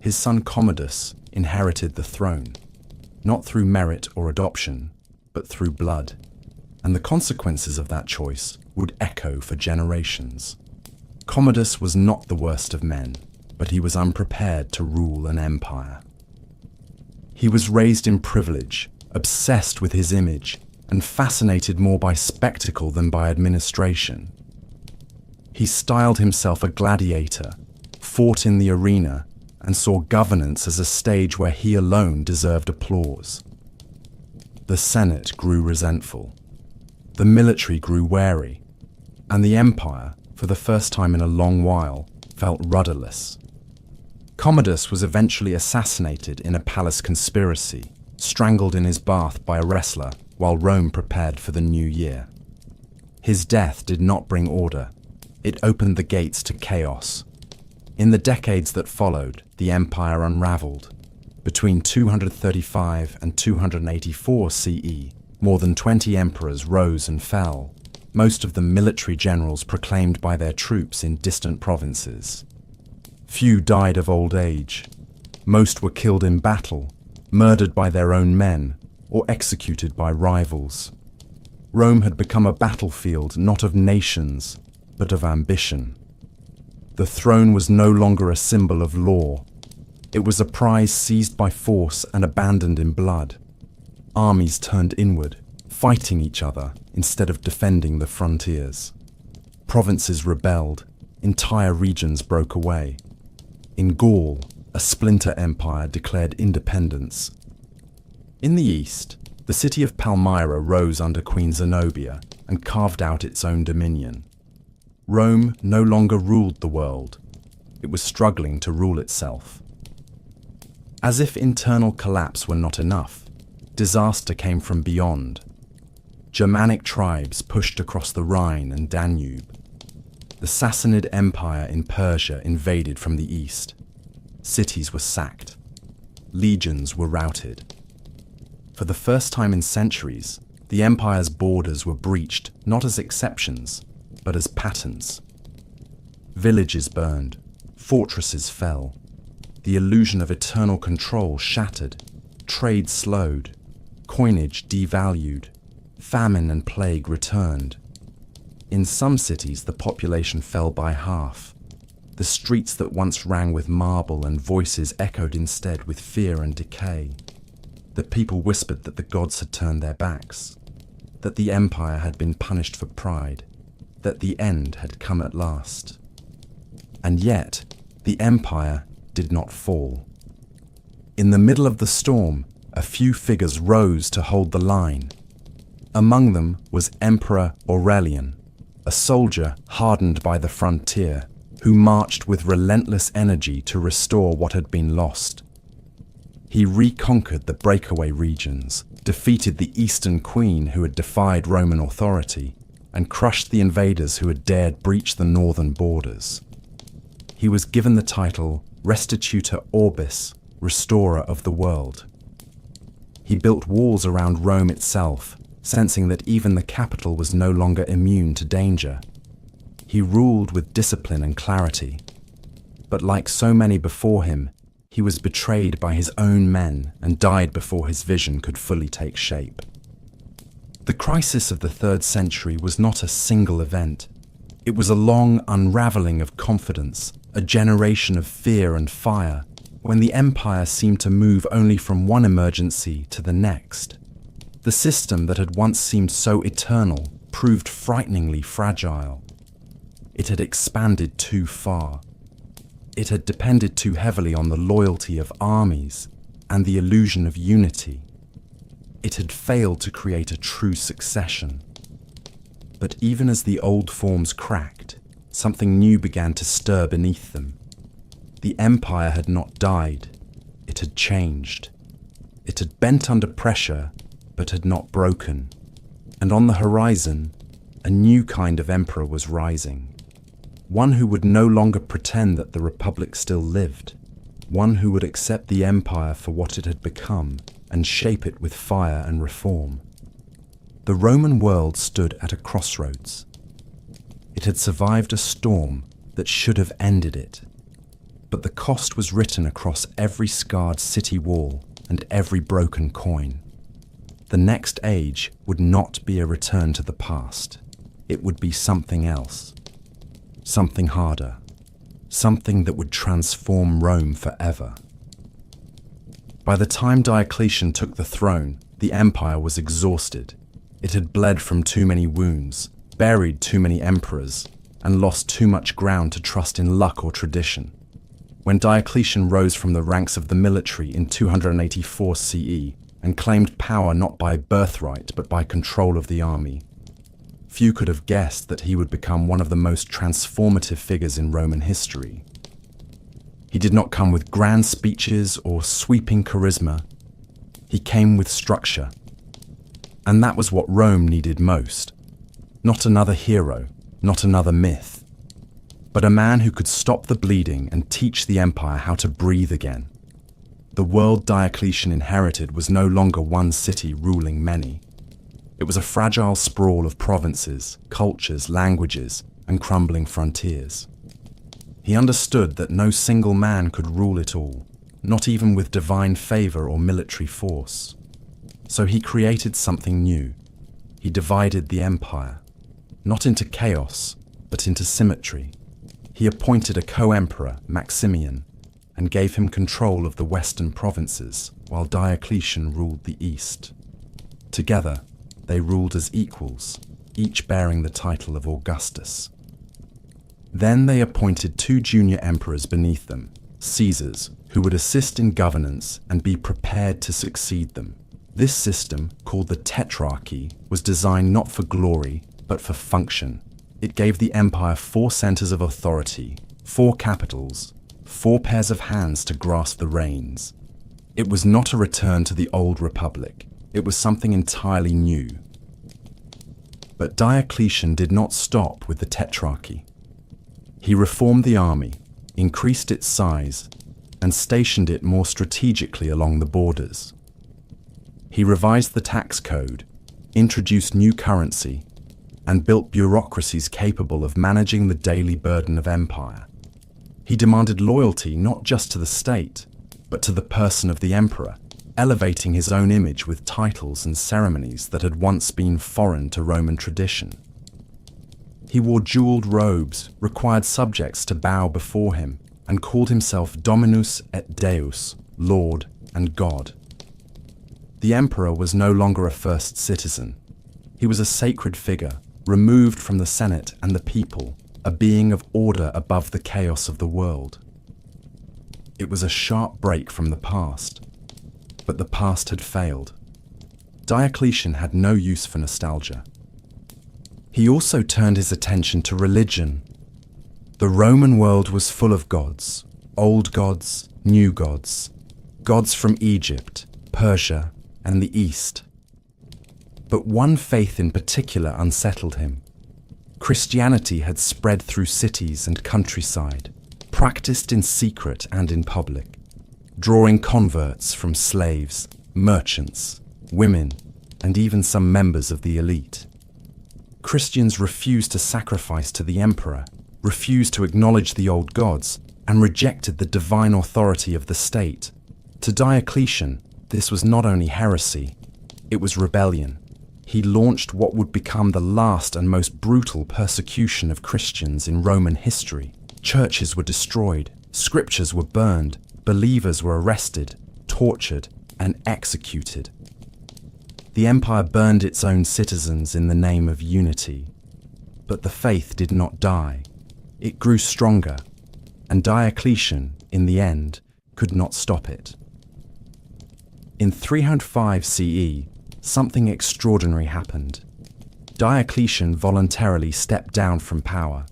His son Commodus inherited the throne, not through merit or adoption, but through blood, and the consequences of that choice would echo for generations. Commodus was not the worst of men, but he was unprepared to rule an empire. He was raised in privilege, obsessed with his image, and fascinated more by spectacle than by administration. He styled himself a gladiator, fought in the arena, and saw governance as a stage where he alone deserved applause. The Senate grew resentful. The military grew wary, and the empire, for the first time in a long while, felt rudderless. Commodus was eventually assassinated in a palace conspiracy, strangled in his bath by a wrestler while Rome prepared for the new year. His death did not bring order. It opened the gates to chaos. In the decades that followed, the empire unraveled. Between 235 and 284 CE, more than 20 emperors rose and fell, most of them military generals proclaimed by their troops in distant provinces. Few died of old age. Most were killed in battle, murdered by their own men, or executed by rivals. Rome had become a battlefield not of nations, but of ambition. The throne was no longer a symbol of law. It was a prize seized by force and abandoned in blood. Armies turned inward, fighting each other instead of defending the frontiers. Provinces rebelled, entire regions broke away. In Gaul, a splinter empire declared independence. In the east, the city of Palmyra rose under Queen Zenobia and carved out its own dominion. Rome no longer ruled the world. It was struggling to rule itself. As if internal collapse were not enough, disaster came from beyond. Germanic tribes pushed across the Rhine and Danube. The Sassanid Empire in Persia invaded from the east. Cities were sacked. Legions were routed. For the first time in centuries, the empire's borders were breached not as exceptions, but as patterns. Villages burned, fortresses fell. The illusion of eternal control shattered, trade slowed, coinage devalued, famine and plague returned. In some cities, the population fell by half. The streets that once rang with marble and voices echoed instead with fear and decay. The people whispered that the gods had turned their backs, that the empire had been punished for pride, that the end had come at last. And yet, the empire did not fall. In the middle of the storm, a few figures rose to hold the line. Among them was Emperor Aurelian, a soldier hardened by the frontier, who marched with relentless energy to restore what had been lost. He reconquered the breakaway regions, defeated the Eastern Queen who had defied Roman authority, and crushed the invaders who had dared breach the northern borders. He was given the title Restitutor Orbis, Restorer of the World. He built walls around Rome itself, sensing that even the capital was no longer immune to danger. He ruled with discipline and clarity. But like so many before him, he was betrayed by his own men and died before his vision could fully take shape. The crisis of the 3rd century was not a single event. It was a long unraveling of confidence, a generation of fear and fire, when the empire seemed to move only from one emergency to the next. The system that had once seemed so eternal proved frighteningly fragile. It had expanded too far. It had depended too heavily on the loyalty of armies and the illusion of unity. It had failed to create a true succession. But even as the old forms cracked, something new began to stir beneath them. The empire had not died. It had changed. It had bent under pressure, but had not broken. And on the horizon, a new kind of emperor was rising. One who would no longer pretend that the Republic still lived. One who would accept the empire for what it had become and shape it with fire and reform. The Roman world stood at a crossroads. It had survived a storm that should have ended it. But the cost was written across every scarred city wall and every broken coin. The next age would not be a return to the past. It would be something else. Something harder. Something that would transform Rome forever. By the time Diocletian took the throne, the empire was exhausted. It had bled from too many wounds, buried too many emperors, and lost too much ground to trust in luck or tradition. When Diocletian rose from the ranks of the military in 284 CE and claimed power not by birthright but by control of the army, few could have guessed that he would become one of the most transformative figures in Roman history. He did not come with grand speeches or sweeping charisma. He came with structure. And that was what Rome needed most. Not another hero, not another myth, but a man who could stop the bleeding and teach the empire how to breathe again. The world Diocletian inherited was no longer one city ruling many. It was a fragile sprawl of provinces, cultures, languages, and crumbling frontiers. He understood that no single man could rule it all, not even with divine favor or military force. So he created something new. He divided the empire, not into chaos, but into symmetry. He appointed a co-emperor, Maximian, and gave him control of the western provinces, while Diocletian ruled the east. Together, they ruled as equals, each bearing the title of Augustus. Then they appointed 2 junior emperors beneath them, Caesars, who would assist in governance and be prepared to succeed them. This system, called the Tetrarchy, was designed not for glory, but for function. It gave the empire 4 centers of authority, 4 capitals, 4 pairs of hands to grasp the reins. It was not a return to the old republic. It was something entirely new. But Diocletian did not stop with the Tetrarchy. He reformed the army, increased its size, and stationed it more strategically along the borders. He revised the tax code, introduced new currency, and built bureaucracies capable of managing the daily burden of empire. He demanded loyalty not just to the state, but to the person of the emperor, elevating his own image with titles and ceremonies that had once been foreign to Roman tradition. He wore jeweled robes, required subjects to bow before him, and called himself Dominus et Deus, Lord and God. The emperor was no longer a first citizen. He was a sacred figure, removed from the Senate and the people, a being of order above the chaos of the world. It was a sharp break from the past. But the past had failed. Diocletian had no use for nostalgia. He also turned his attention to religion. The Roman world was full of gods, old gods, new gods, gods from Egypt, Persia, and the East. But one faith in particular unsettled him. Christianity had spread through cities and countryside, practiced in secret and in public, drawing converts from slaves, merchants, women, and even some members of the elite. Christians refused to sacrifice to the emperor, refused to acknowledge the old gods, and rejected the divine authority of the state. To Diocletian, this was not only heresy, it was rebellion. He launched what would become the last and most brutal persecution of Christians in Roman history. Churches were destroyed, scriptures were burned, believers were arrested, tortured, and executed. The empire burned its own citizens in the name of unity. But the faith did not die. It grew stronger, and Diocletian, in the end, could not stop it. In 305 CE, something extraordinary happened. Diocletian voluntarily stepped down from power.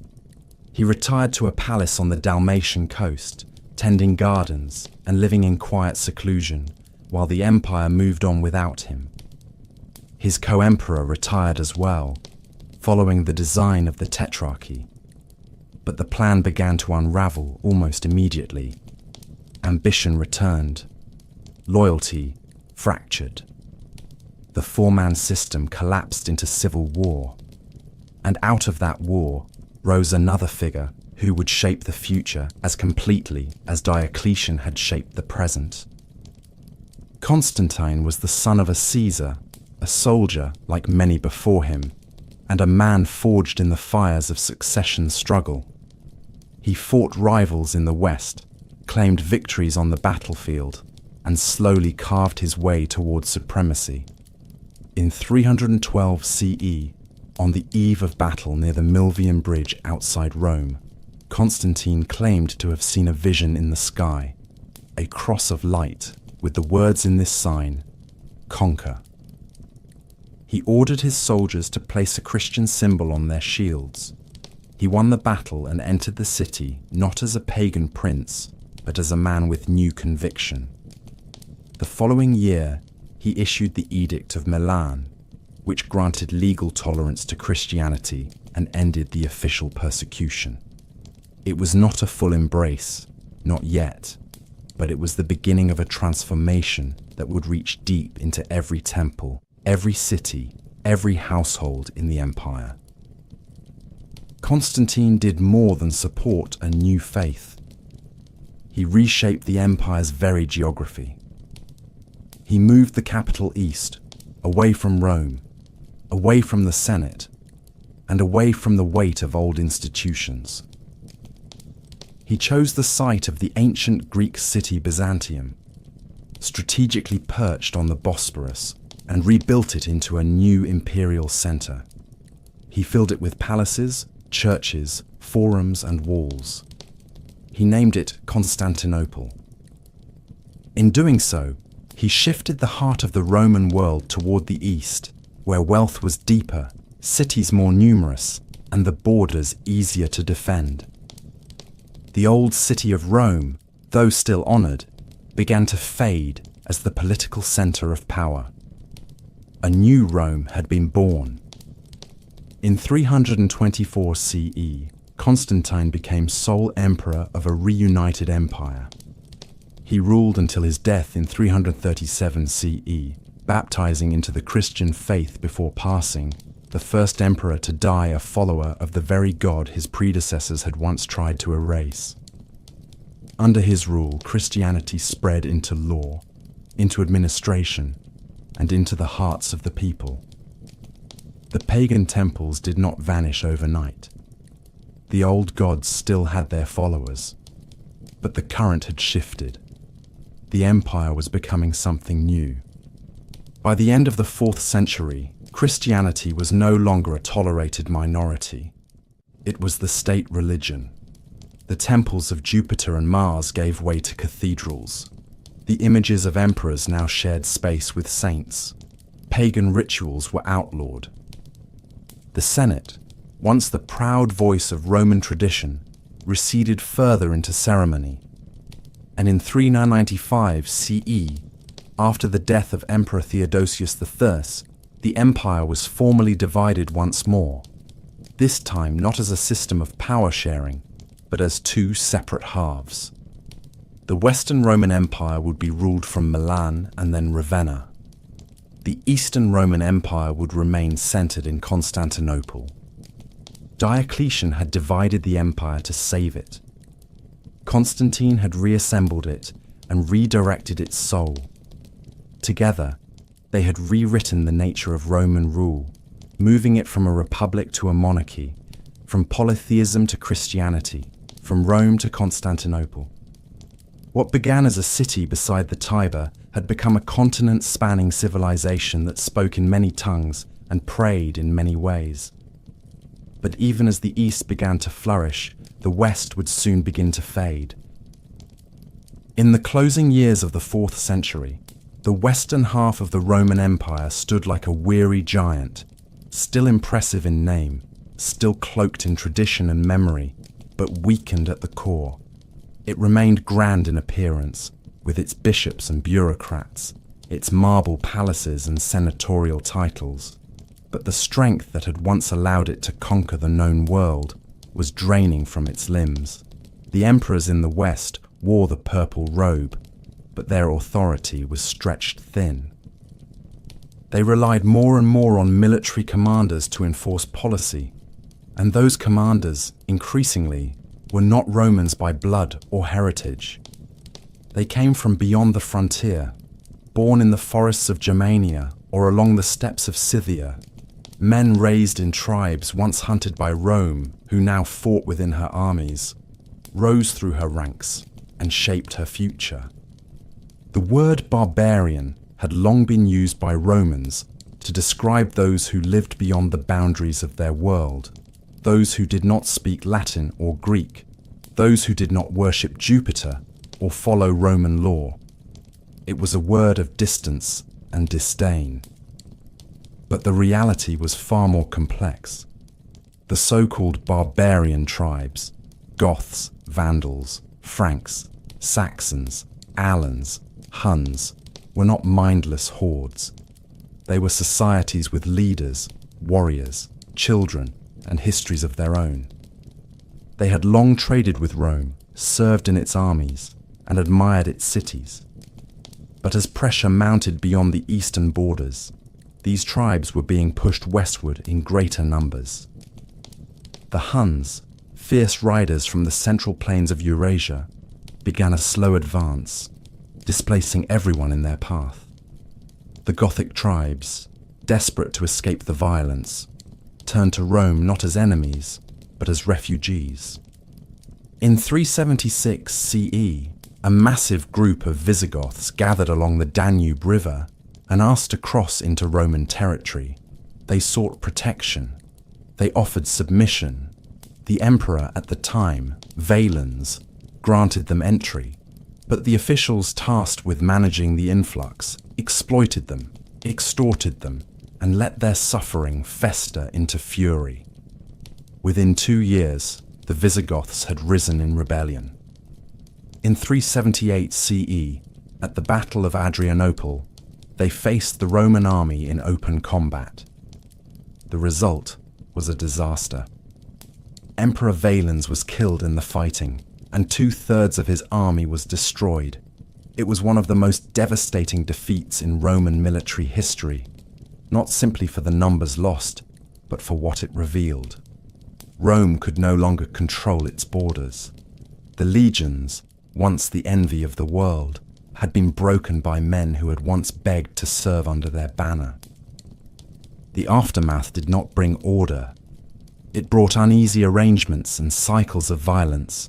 He retired to a palace on the Dalmatian coast, tending gardens and living in quiet seclusion, while the empire moved on without him. His co-emperor retired as well, following the design of the Tetrarchy. But the plan began to unravel almost immediately. Ambition returned. Loyalty fractured. The 4-man system collapsed into civil war. And out of that war rose another figure who would shape the future as completely as Diocletian had shaped the present. Constantine was the son of a Caesar, a soldier like many before him, and a man forged in the fires of succession struggle. He fought rivals in the West, claimed victories on the battlefield, and slowly carved his way towards supremacy. In 312 CE, on the eve of battle near the Milvian Bridge outside Rome, Constantine claimed to have seen a vision in the sky, a cross of light with the words in this sign, "Conquer." He ordered his soldiers to place a Christian symbol on their shields. He won the battle and entered the city not as a pagan prince, but as a man with new conviction. The following year, he issued the Edict of Milan, which granted legal tolerance to Christianity and ended the official persecution. It was not a full embrace, not yet, but it was the beginning of a transformation that would reach deep into every temple, every city, every household in the empire. Constantine did more than support a new faith. He reshaped the empire's very geography. He moved the capital east, away from Rome, away from the Senate, and away from the weight of old institutions. He chose the site of the ancient Greek city Byzantium, strategically perched on the Bosporus, and rebuilt it into a new imperial center. He filled it with palaces, churches, forums, and walls. He named it Constantinople. In doing so, he shifted the heart of the Roman world toward the east, where wealth was deeper, cities more numerous, and the borders easier to defend. The old city of Rome, though still honored, began to fade as the political center of power. A new Rome had been born. In 324 CE, Constantine became sole emperor of a reunited empire. He ruled until his death in 337 CE, baptizing into the Christian faith before passing, the first emperor to die a follower of the very God his predecessors had once tried to erase. Under his rule, Christianity spread into law, into administration, and into the hearts of the people. The pagan temples did not vanish overnight. The old gods still had their followers, but the current had shifted. The empire was becoming something new. By the end of the 4th century, Christianity was no longer a tolerated minority. It was the state religion. The temples of Jupiter and Mars gave way to cathedrals. The images of emperors now shared space with saints. Pagan rituals were outlawed. The Senate, once the proud voice of Roman tradition, receded further into ceremony. And in 395 CE, after the death of Emperor Theodosius III, the empire was formally divided once more, this time not as a system of power sharing, but as two separate halves. The Western Roman Empire would be ruled from Milan and then Ravenna. The Eastern Roman Empire would remain centered in Constantinople. Diocletian had divided the empire to save it. Constantine had reassembled it and redirected its soul. Together, they had rewritten the nature of Roman rule, moving it from a republic to a monarchy, from polytheism to Christianity, from Rome to Constantinople. What began as a city beside the Tiber had become a continent-spanning civilization that spoke in many tongues and prayed in many ways. But even as the East began to flourish, the West would soon begin to fade. In the closing years of the 4th century, the western half of the Roman Empire stood like a weary giant, still impressive in name, still cloaked in tradition and memory, but weakened at the core. It remained grand in appearance, with its bishops and bureaucrats, its marble palaces and senatorial titles. But the strength that had once allowed it to conquer the known world was draining from its limbs. The emperors in the West wore the purple robe, but their authority was stretched thin. They relied more and more on military commanders to enforce policy, and those commanders, increasingly, were not Romans by blood or heritage. They came from beyond the frontier, born in the forests of Germania or along the steppes of Scythia, men raised in tribes once hunted by Rome who now fought within her armies, rose through her ranks, and shaped her future. The word barbarian had long been used by Romans to describe those who lived beyond the boundaries of their world, those who did not speak Latin or Greek, those who did not worship Jupiter or follow Roman law. It was a word of distance and disdain. But the reality was far more complex. The so-called barbarian tribes, Goths, Vandals, Franks, Saxons, Alans, Huns, were not mindless hordes. They were societies with leaders, warriors, children, and histories of their own. They had long traded with Rome, served in its armies, and admired its cities. But as pressure mounted beyond the eastern borders, these tribes were being pushed westward in greater numbers. The Huns, fierce riders from the central plains of Eurasia, began a slow advance, displacing everyone in their path. The Gothic tribes, desperate to escape the violence, turned to Rome not as enemies, but as refugees. In 376 CE, a massive group of Visigoths gathered along the Danube River and asked to cross into Roman territory. They sought protection. They offered submission. The emperor at the time, Valens, granted them entry, but the officials tasked with managing the influx exploited them, extorted them, and let their suffering fester into fury. Within 2 years, the Visigoths had risen in rebellion. In 378 CE, at the Battle of Adrianople, they faced the Roman army in open combat. The result was a disaster. Emperor Valens was killed in the fighting, and 2/3 of his army was destroyed. It was one of the most devastating defeats in Roman military history, not simply for the numbers lost, but for what it revealed. Rome could no longer control its borders. The legions, once the envy of the world, had been broken by men who had once begged to serve under their banner. The aftermath did not bring order. It brought uneasy arrangements and cycles of violence.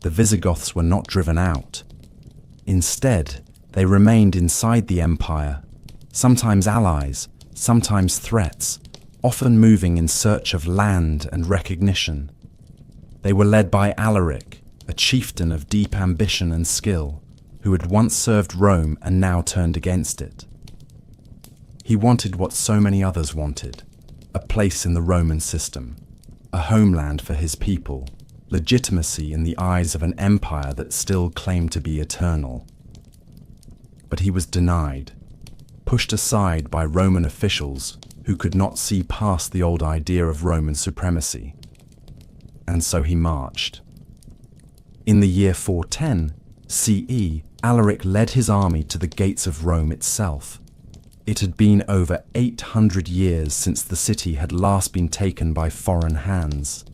The Visigoths were not driven out. Instead, they remained inside the empire, sometimes allies, sometimes threats, often moving in search of land and recognition. They were led by Alaric, a chieftain of deep ambition and skill, who had once served Rome and now turned against it. He wanted what so many others wanted, a place in the Roman system, a homeland for his people, legitimacy in the eyes of an empire that still claimed to be eternal. But he was denied, pushed aside by Roman officials who could not see past the old idea of Roman supremacy. And so he marched. In the year 410 CE, Alaric led his army to the gates of Rome itself. It had been over 800 years since the city had last been taken by foreign hands.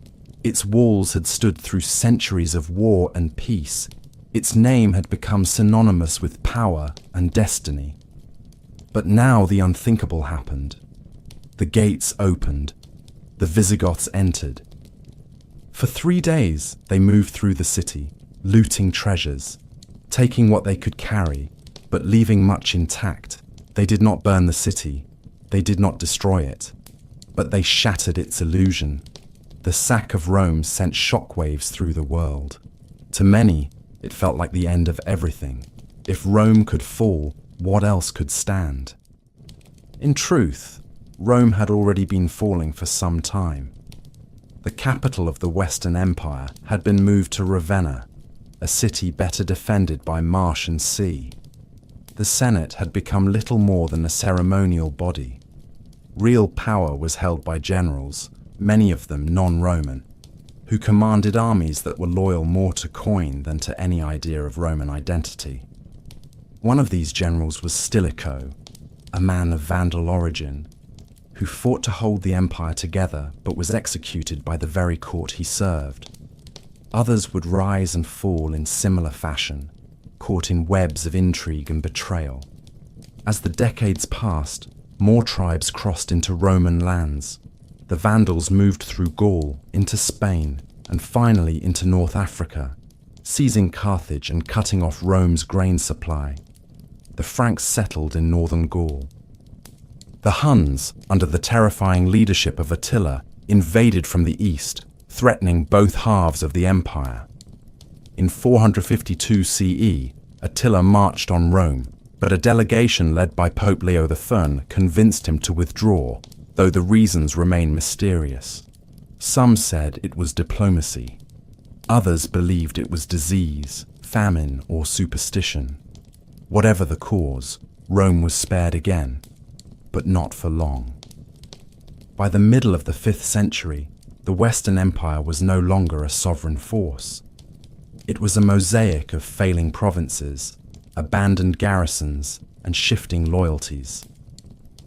Its walls had stood through centuries of war and peace. Its name had become synonymous with power and destiny. But now the unthinkable happened. The gates opened. The Visigoths entered. For 3 days, they moved through the city, looting treasures, taking what they could carry, but leaving much intact. They did not burn the city. They did not destroy it. But they shattered its illusion. The sack of Rome sent shockwaves through the world. To many, it felt like the end of everything. If Rome could fall, what else could stand? In truth, Rome had already been falling for some time. The capital of the Western Empire had been moved to Ravenna, a city better defended by marsh and sea. The Senate had become little more than a ceremonial body. Real power was held by generals, many of them non-Roman, who commanded armies that were loyal more to coin than to any idea of Roman identity. One of these generals was Stilicho, a man of Vandal origin, who fought to hold the empire together but was executed by the very court he served. Others would rise and fall in similar fashion, caught in webs of intrigue and betrayal. As the decades passed, more tribes crossed into Roman lands. The Vandals moved through Gaul, into Spain, and finally into North Africa, seizing Carthage and cutting off Rome's grain supply. The Franks settled in northern Gaul. The Huns, under the terrifying leadership of Attila, invaded from the east, threatening both halves of the empire. In 452 CE, Attila marched on Rome, but a delegation led by Pope Leo I convinced him to withdraw, though the reasons remain mysterious. Some said it was diplomacy. Others believed it was disease, famine, or superstition. Whatever the cause, Rome was spared again, but not for long. By the middle of the 5th century, the Western Empire was no longer a sovereign force. It was a mosaic of failing provinces, abandoned garrisons, and shifting loyalties.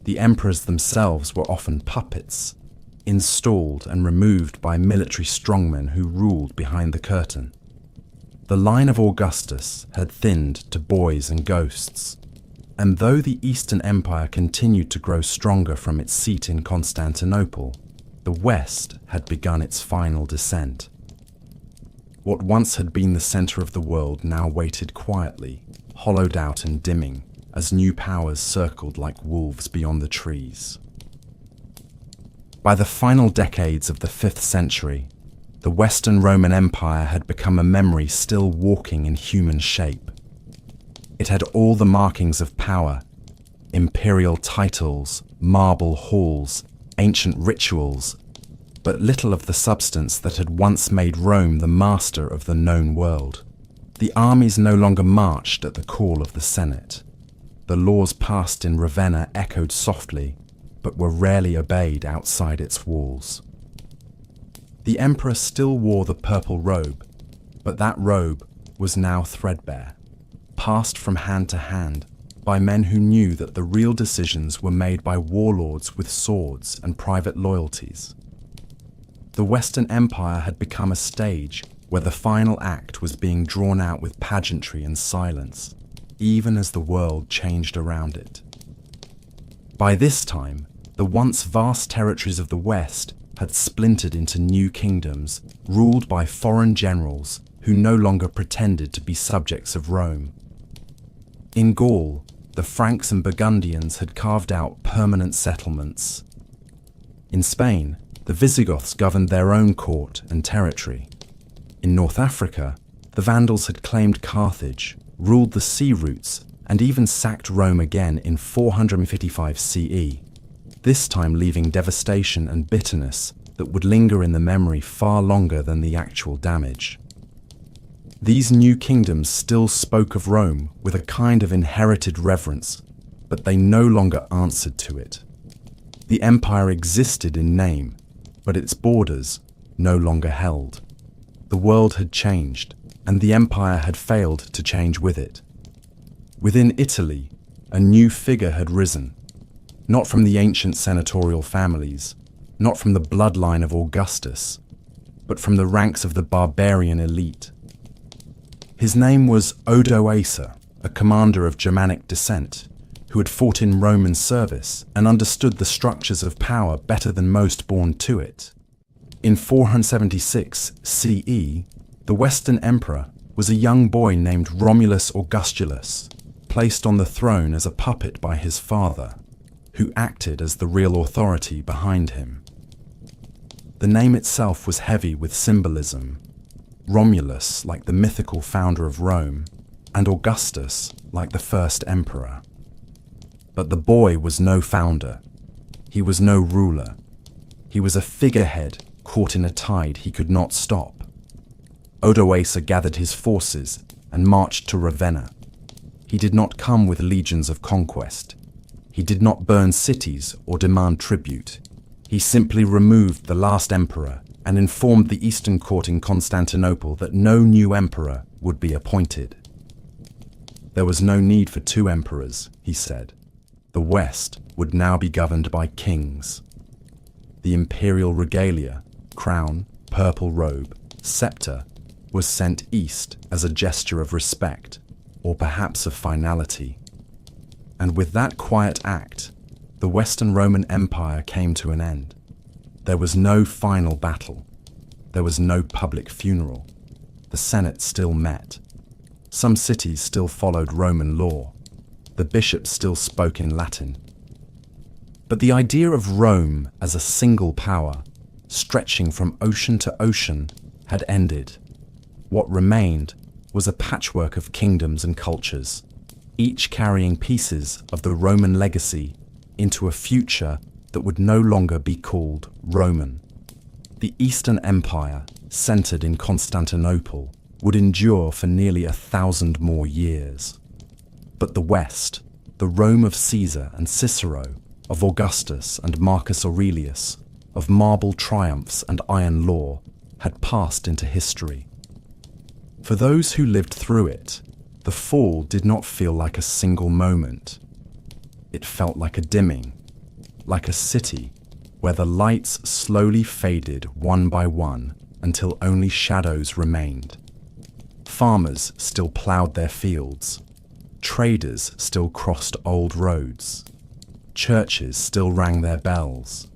The emperors themselves were often puppets, installed and removed by military strongmen who ruled behind the curtain. The line of Augustus had thinned to boys and ghosts, and though the Eastern Empire continued to grow stronger from its seat in Constantinople, the West had begun its final descent. What once had been the center of the world now waited quietly, hollowed out and dimming, as new powers circled like wolves beyond the trees. By the final decades of the 5th century, the Western Roman Empire had become a memory still walking in human shape. It had all the markings of power: imperial titles, marble halls, ancient rituals, but little of the substance that had once made Rome the master of the known world. The armies no longer marched at the call of the Senate. The laws passed in Ravenna echoed softly, but were rarely obeyed outside its walls. The emperor still wore the purple robe, but that robe was now threadbare, passed from hand to hand by men who knew that the real decisions were made by warlords with swords and private loyalties. The Western Empire had become a stage where the final act was being drawn out with pageantry and silence, even as the world changed around it. By this time, the once vast territories of the West had splintered into new kingdoms ruled by foreign generals who no longer pretended to be subjects of Rome. In Gaul, the Franks and Burgundians had carved out permanent settlements. In Spain, the Visigoths governed their own court and territory. In North Africa, the Vandals had claimed Carthage, ruled the sea routes, and even sacked Rome again in 455 CE, this time leaving devastation and bitterness that would linger in the memory far longer than the actual damage. These new kingdoms still spoke of Rome with a kind of inherited reverence, but they no longer answered to it. The empire existed in name, but its borders no longer held. The world had changed, and the empire had failed to change with it. Within Italy, a new figure had risen, not from the ancient senatorial families, not from the bloodline of Augustus, but from the ranks of the barbarian elite. His name was Odoacer, a commander of Germanic descent, who had fought in Roman service and understood the structures of power better than most born to it. In 476 CE, the Western emperor was a young boy named Romulus Augustulus, placed on the throne as a puppet by his father, who acted as the real authority behind him. The name itself was heavy with symbolism. Romulus, like the mythical founder of Rome, and Augustus, like the first emperor. But the boy was no founder. He was no ruler. He was a figurehead caught in a tide he could not stop. Odoacer gathered his forces and marched to Ravenna. He did not come with legions of conquest. He did not burn cities or demand tribute. He simply removed the last emperor and informed the Eastern court in Constantinople that no new emperor would be appointed. There was no need for two emperors, he said. The West would now be governed by kings. The imperial regalia, crown, purple robe, scepter, was sent east as a gesture of respect, or perhaps of finality. And with that quiet act, the Western Roman Empire came to an end. There was no final battle. There was no public funeral. The Senate still met. Some cities still followed Roman law. The bishops still spoke in Latin. But the idea of Rome as a single power, stretching from ocean to ocean, had ended. What remained was a patchwork of kingdoms and cultures. each carrying pieces of the Roman legacy into a future that would no longer be called Roman. The Eastern Empire, centered in Constantinople, would endure for nearly 1,000 more years. But the West, the Rome of Caesar and Cicero, of Augustus and Marcus Aurelius, of marble triumphs and iron law, had passed into history. For those who lived through it, the fall did not feel like a single moment. It felt like a dimming, like a city where the lights slowly faded one by one until only shadows remained. Farmers still plowed their fields. Traders still crossed old roads. Churches still rang their bells.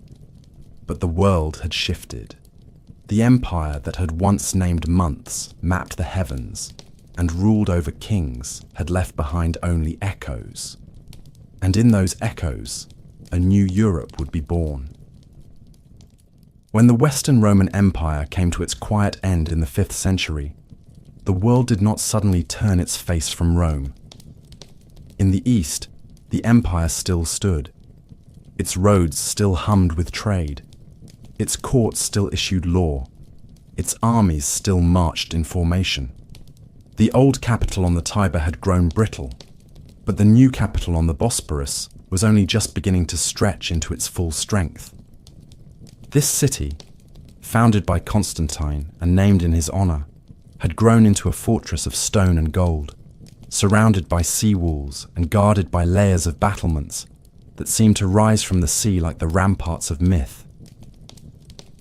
But the world had shifted. The empire that had once named months, mapped the heavens, and ruled over kings had left behind only echoes. And in those echoes, a new Europe would be born. When the Western Roman Empire came to its quiet end in the 5th century, the world did not suddenly turn its face from Rome. In the East, the empire still stood. Its roads still hummed with trade. Its courts still issued law. Its armies still marched in formation. The old capital on the Tiber had grown brittle, but the new capital on the Bosporus was only just beginning to stretch into its full strength. This city, founded by Constantine and named in his honor, had grown into a fortress of stone and gold, surrounded by sea walls and guarded by layers of battlements that seemed to rise from the sea like the ramparts of myth.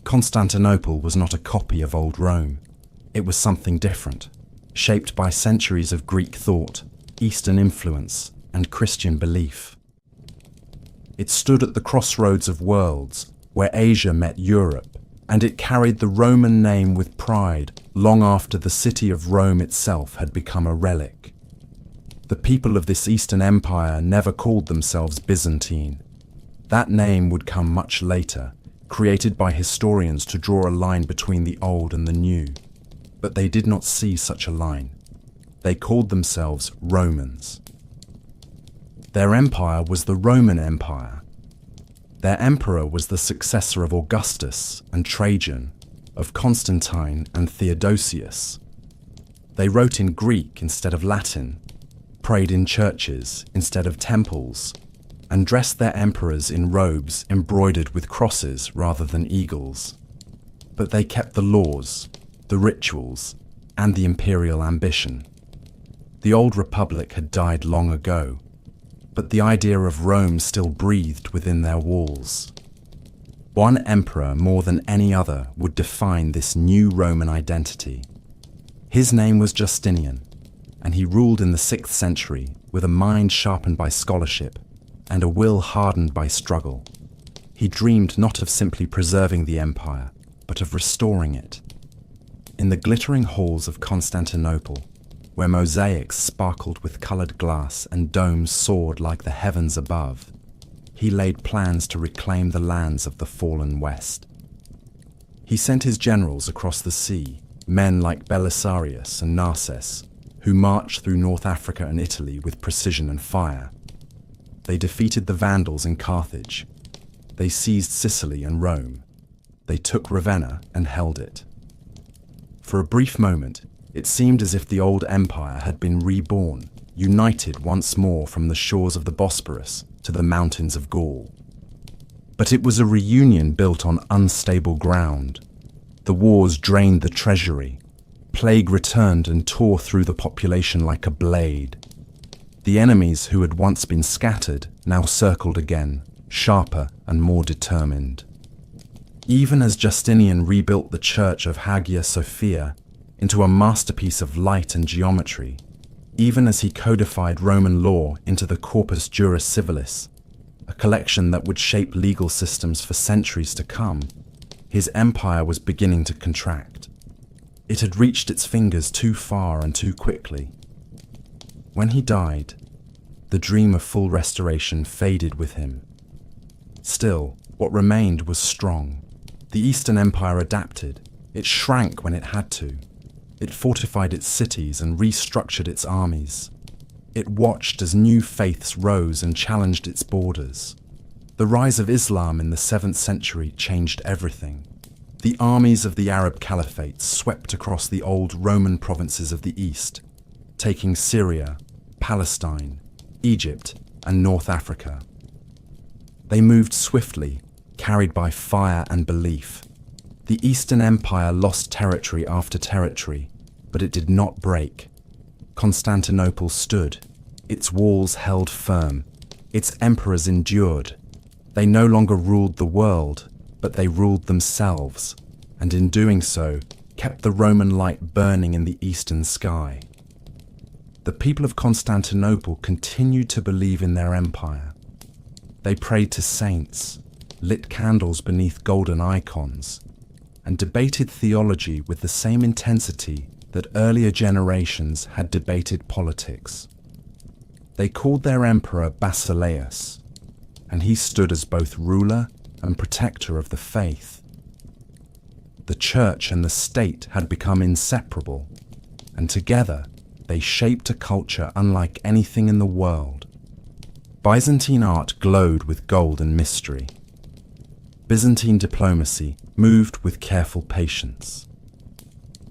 Constantinople was not a copy of old Rome. It was something different, shaped by centuries of Greek thought, Eastern influence, and Christian belief. It stood at the crossroads of worlds, where Asia met Europe, and it carried the Roman name with pride long after the city of Rome itself had become a relic. The people of this Eastern Empire never called themselves Byzantine. That name would come much later, created by historians to draw a line between the old and the new. But they did not see such a line. They called themselves Romans. Their empire was the Roman Empire. Their emperor was the successor of Augustus and Trajan, of Constantine and Theodosius. They wrote in Greek instead of Latin, prayed in churches instead of temples, and dressed their emperors in robes embroidered with crosses rather than eagles. But they kept the laws, the rituals, and the imperial ambition. The old republic had died long ago, but the idea of Rome still breathed within their walls. One emperor more than any other would define this new Roman identity. His name was Justinian, and he ruled in the 6th century with a mind sharpened by scholarship and a will hardened by struggle. He dreamed not of simply preserving the empire, but of restoring it. In the glittering halls of Constantinople, where mosaics sparkled with colored glass and domes soared like the heavens above, he laid plans to reclaim the lands of the fallen West. He sent his generals across the sea, men like Belisarius and Narses, who marched through North Africa and Italy with precision and fire. They defeated the Vandals in Carthage. They seized Sicily and Rome. They took Ravenna and held it. For a brief moment, it seemed as if the old empire had been reborn, united once more from the shores of the Bosporus to the mountains of Gaul. But it was a reunion built on unstable ground. The wars drained the treasury. Plague returned and tore through the population like a blade. The enemies who had once been scattered now circled again, sharper and more determined. Even as Justinian rebuilt the church of Hagia Sophia into a masterpiece of light and geometry, even as he codified Roman law into the Corpus Juris Civilis, a collection that would shape legal systems for centuries to come, his empire was beginning to contract. It had reached its fingers too far and too quickly. When he died, the dream of full restoration faded with him. Still, what remained was strong. The Eastern Empire adapted. It shrank when it had to. It fortified its cities and restructured its armies. It watched as new faiths rose and challenged its borders. The rise of Islam in the 7th century changed everything. The armies of the Arab Caliphate swept across the old Roman provinces of the East, taking Syria, Palestine, Egypt, and North Africa. They moved swiftly, carried by fire and belief. The Eastern Empire lost territory after territory, but it did not break. Constantinople stood. Its walls held firm. Its emperors endured. They no longer ruled the world, but they ruled themselves, and in doing so, kept the Roman light burning in the eastern sky. The people of Constantinople continued to believe in their empire. They prayed to saints, lit candles beneath golden icons, and debated theology with the same intensity that earlier generations had debated politics. They called their emperor Basileus, and he stood as both ruler and protector of the faith. The church and the state had become inseparable, and together they shaped a culture unlike anything in the world. Byzantine art glowed with gold and mystery. Byzantine diplomacy moved with careful patience.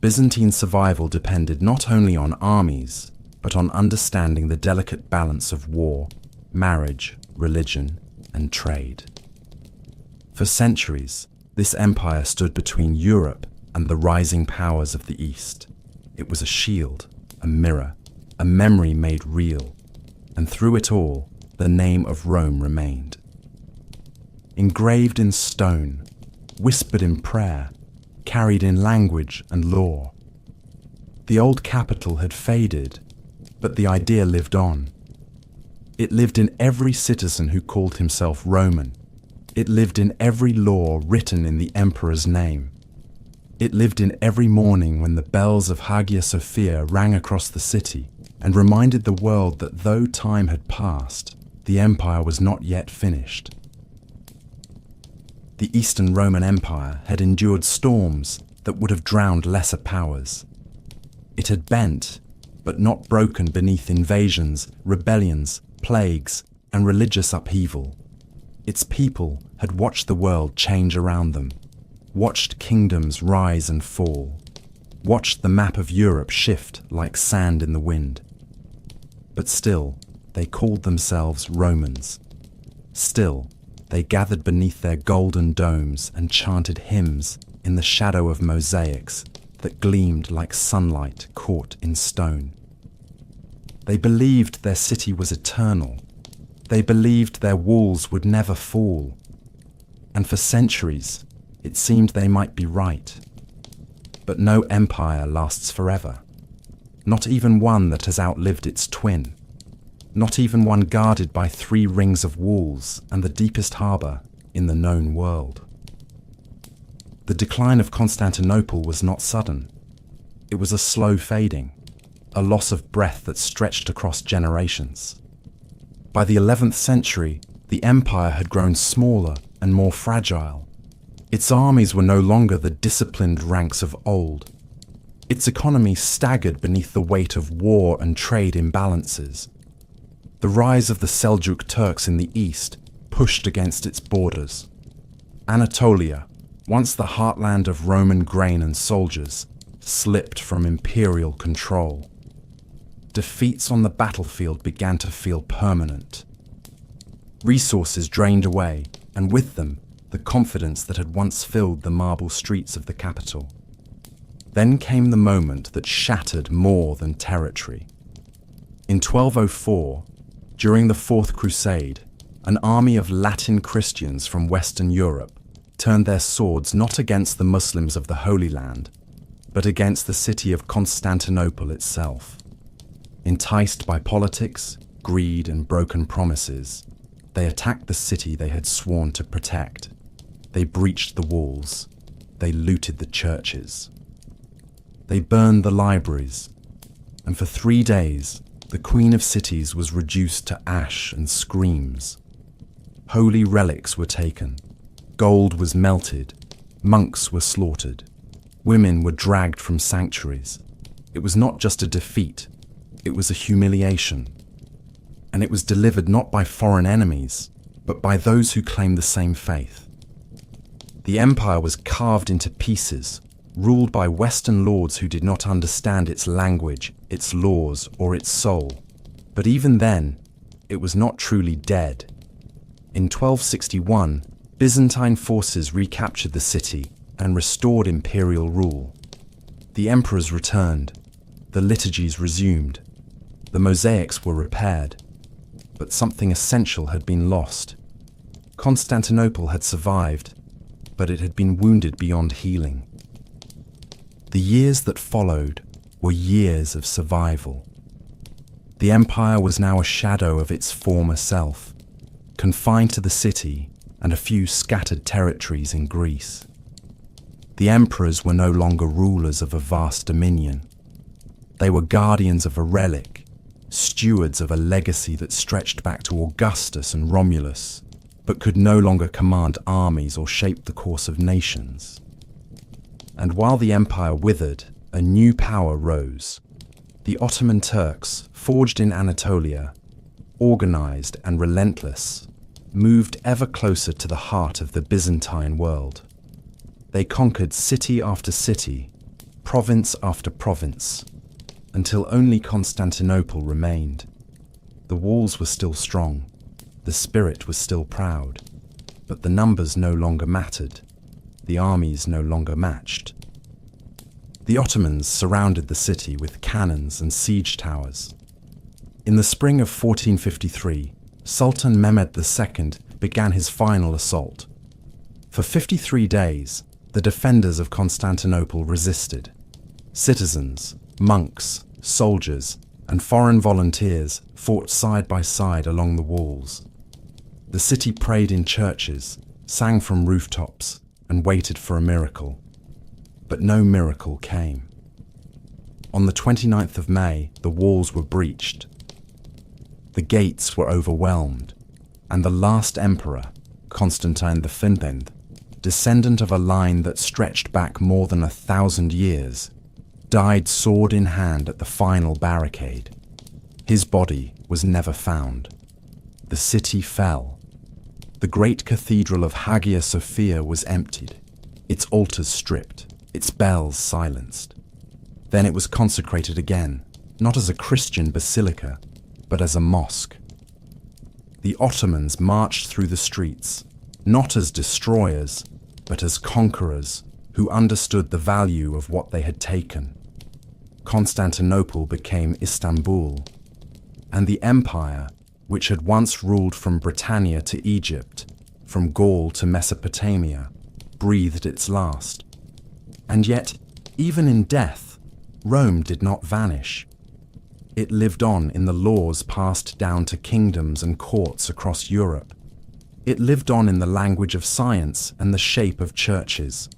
Byzantine survival depended not only on armies, but on understanding the delicate balance of war, marriage, religion, and trade. For centuries, this empire stood between Europe and the rising powers of the East. It was a shield, a mirror, a memory made real, and through it all, the name of Rome remained. Engraved in stone, whispered in prayer, carried in language and law. The old capital had faded, but the idea lived on. It lived in every citizen who called himself Roman. It lived in every law written in the emperor's name. It lived in every morning when the bells of Hagia Sophia rang across the city and reminded the world that though time had passed, the empire was not yet finished. The Eastern Roman Empire had endured storms that would have drowned lesser powers. It had bent, but not broken beneath invasions, rebellions, plagues, and religious upheaval. Its people had watched the world change around them, watched kingdoms rise and fall, watched the map of Europe shift like sand in the wind. But still, they called themselves Romans. Still, they gathered beneath their golden domes and chanted hymns in the shadow of mosaics that gleamed like sunlight caught in stone. They believed their city was eternal. They believed their walls would never fall. And for centuries, it seemed they might be right. But no empire lasts forever. Not even one that has outlived its twin. Not even one guarded by 3 rings of walls and the deepest harbour in the known world. The decline of Constantinople was not sudden. It was a slow fading, a loss of breath that stretched across generations. By the 11th century, the empire had grown smaller and more fragile. Its armies were no longer the disciplined ranks of old. Its economy staggered beneath the weight of war and trade imbalances. The rise of the Seljuk Turks in the east pushed against its borders. Anatolia, once the heartland of Roman grain and soldiers, slipped from imperial control. Defeats on the battlefield began to feel permanent. Resources drained away, and with them, the confidence that had once filled the marble streets of the capital. Then came the moment that shattered more than territory. In 1204, during the Fourth Crusade, an army of Latin Christians from Western Europe turned their swords not against the Muslims of the Holy Land, but against the city of Constantinople itself. Enticed by politics, greed, and broken promises, they attacked the city they had sworn to protect. They breached the walls. They looted the churches. They burned the libraries, and for 3 days, the Queen of Cities was reduced to ash and screams. Holy relics were taken. Gold was melted. Monks were slaughtered. Women were dragged from sanctuaries. It was not just a defeat. It was a humiliation. and it was delivered not by foreign enemies, but by those who claimed the same faith. The empire was carved into pieces, ruled by Western lords who did not understand its language, its laws, or its soul. But even then, it was not truly dead. In 1261, Byzantine forces recaptured the city and restored imperial rule. The emperors returned, the liturgies resumed, the mosaics were repaired, but something essential had been lost. Constantinople had survived, but it had been wounded beyond healing. The years that followed were years of survival. The empire was now a shadow of its former self, confined to the city and a few scattered territories in Greece. The emperors were no longer rulers of a vast dominion. They were guardians of a relic, stewards of a legacy that stretched back to Augustus and Romulus, but could no longer command armies or shape the course of nations. And while the empire withered, a new power rose. The Ottoman Turks, forged in Anatolia, organized and relentless, moved ever closer to the heart of the Byzantine world. They conquered city after city, province after province, until only Constantinople remained. The walls were still strong, the spirit was still proud, but the numbers no longer mattered, the armies no longer matched. The Ottomans surrounded the city with cannons and siege towers. In the spring of 1453, Sultan Mehmed II began his final assault. For 53 days, the defenders of Constantinople resisted. Citizens, monks, soldiers, and foreign volunteers fought side by side along the walls. The city prayed in churches, sang from rooftops, and waited for a miracle. But no miracle came. On the 29th of May, the walls were breached. The gates were overwhelmed, and the last emperor, Constantine V, descendant of a line that stretched back more than 1,000 years, died sword in hand at the final barricade. His body was never found. The city fell. The great cathedral of Hagia Sophia was emptied, its altars stripped, its bells silenced. Then it was consecrated again, not as a Christian basilica, but as a mosque. The Ottomans marched through the streets, not as destroyers, but as conquerors who understood the value of what they had taken. Constantinople became Istanbul, and the empire, which had once ruled from Britannia to Egypt, from Gaul to Mesopotamia, breathed its last. And yet, even in death, Rome did not vanish. It lived on in the laws passed down to kingdoms and courts across Europe. It lived on in the language of science and the shape of churches.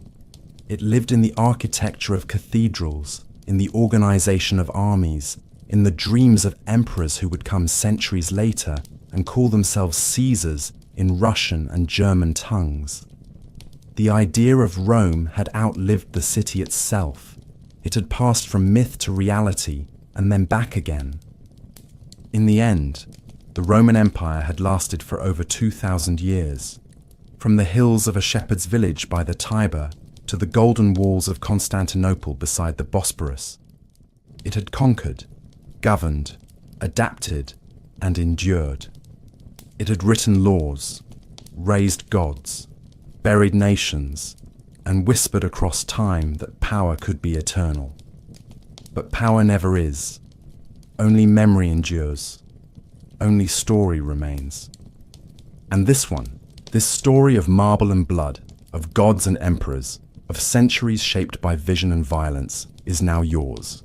It lived in the architecture of cathedrals, in the organization of armies, in the dreams of emperors who would come centuries later and call themselves Caesars in Russian and German tongues. The idea of Rome had outlived the city itself. It had passed from myth to reality and then back again. In the end, the Roman Empire had lasted for over 2,000 years, from the hills of a shepherd's village by the Tiber to the golden walls of Constantinople beside the Bosporus. It had conquered, governed, adapted, and endured. It had written laws, raised gods, buried nations, and whispered across time that power could be eternal. But power never is. Only memory endures. Only story remains. And this story of marble and blood, of gods and emperors, of centuries shaped by vision and violence, is now yours.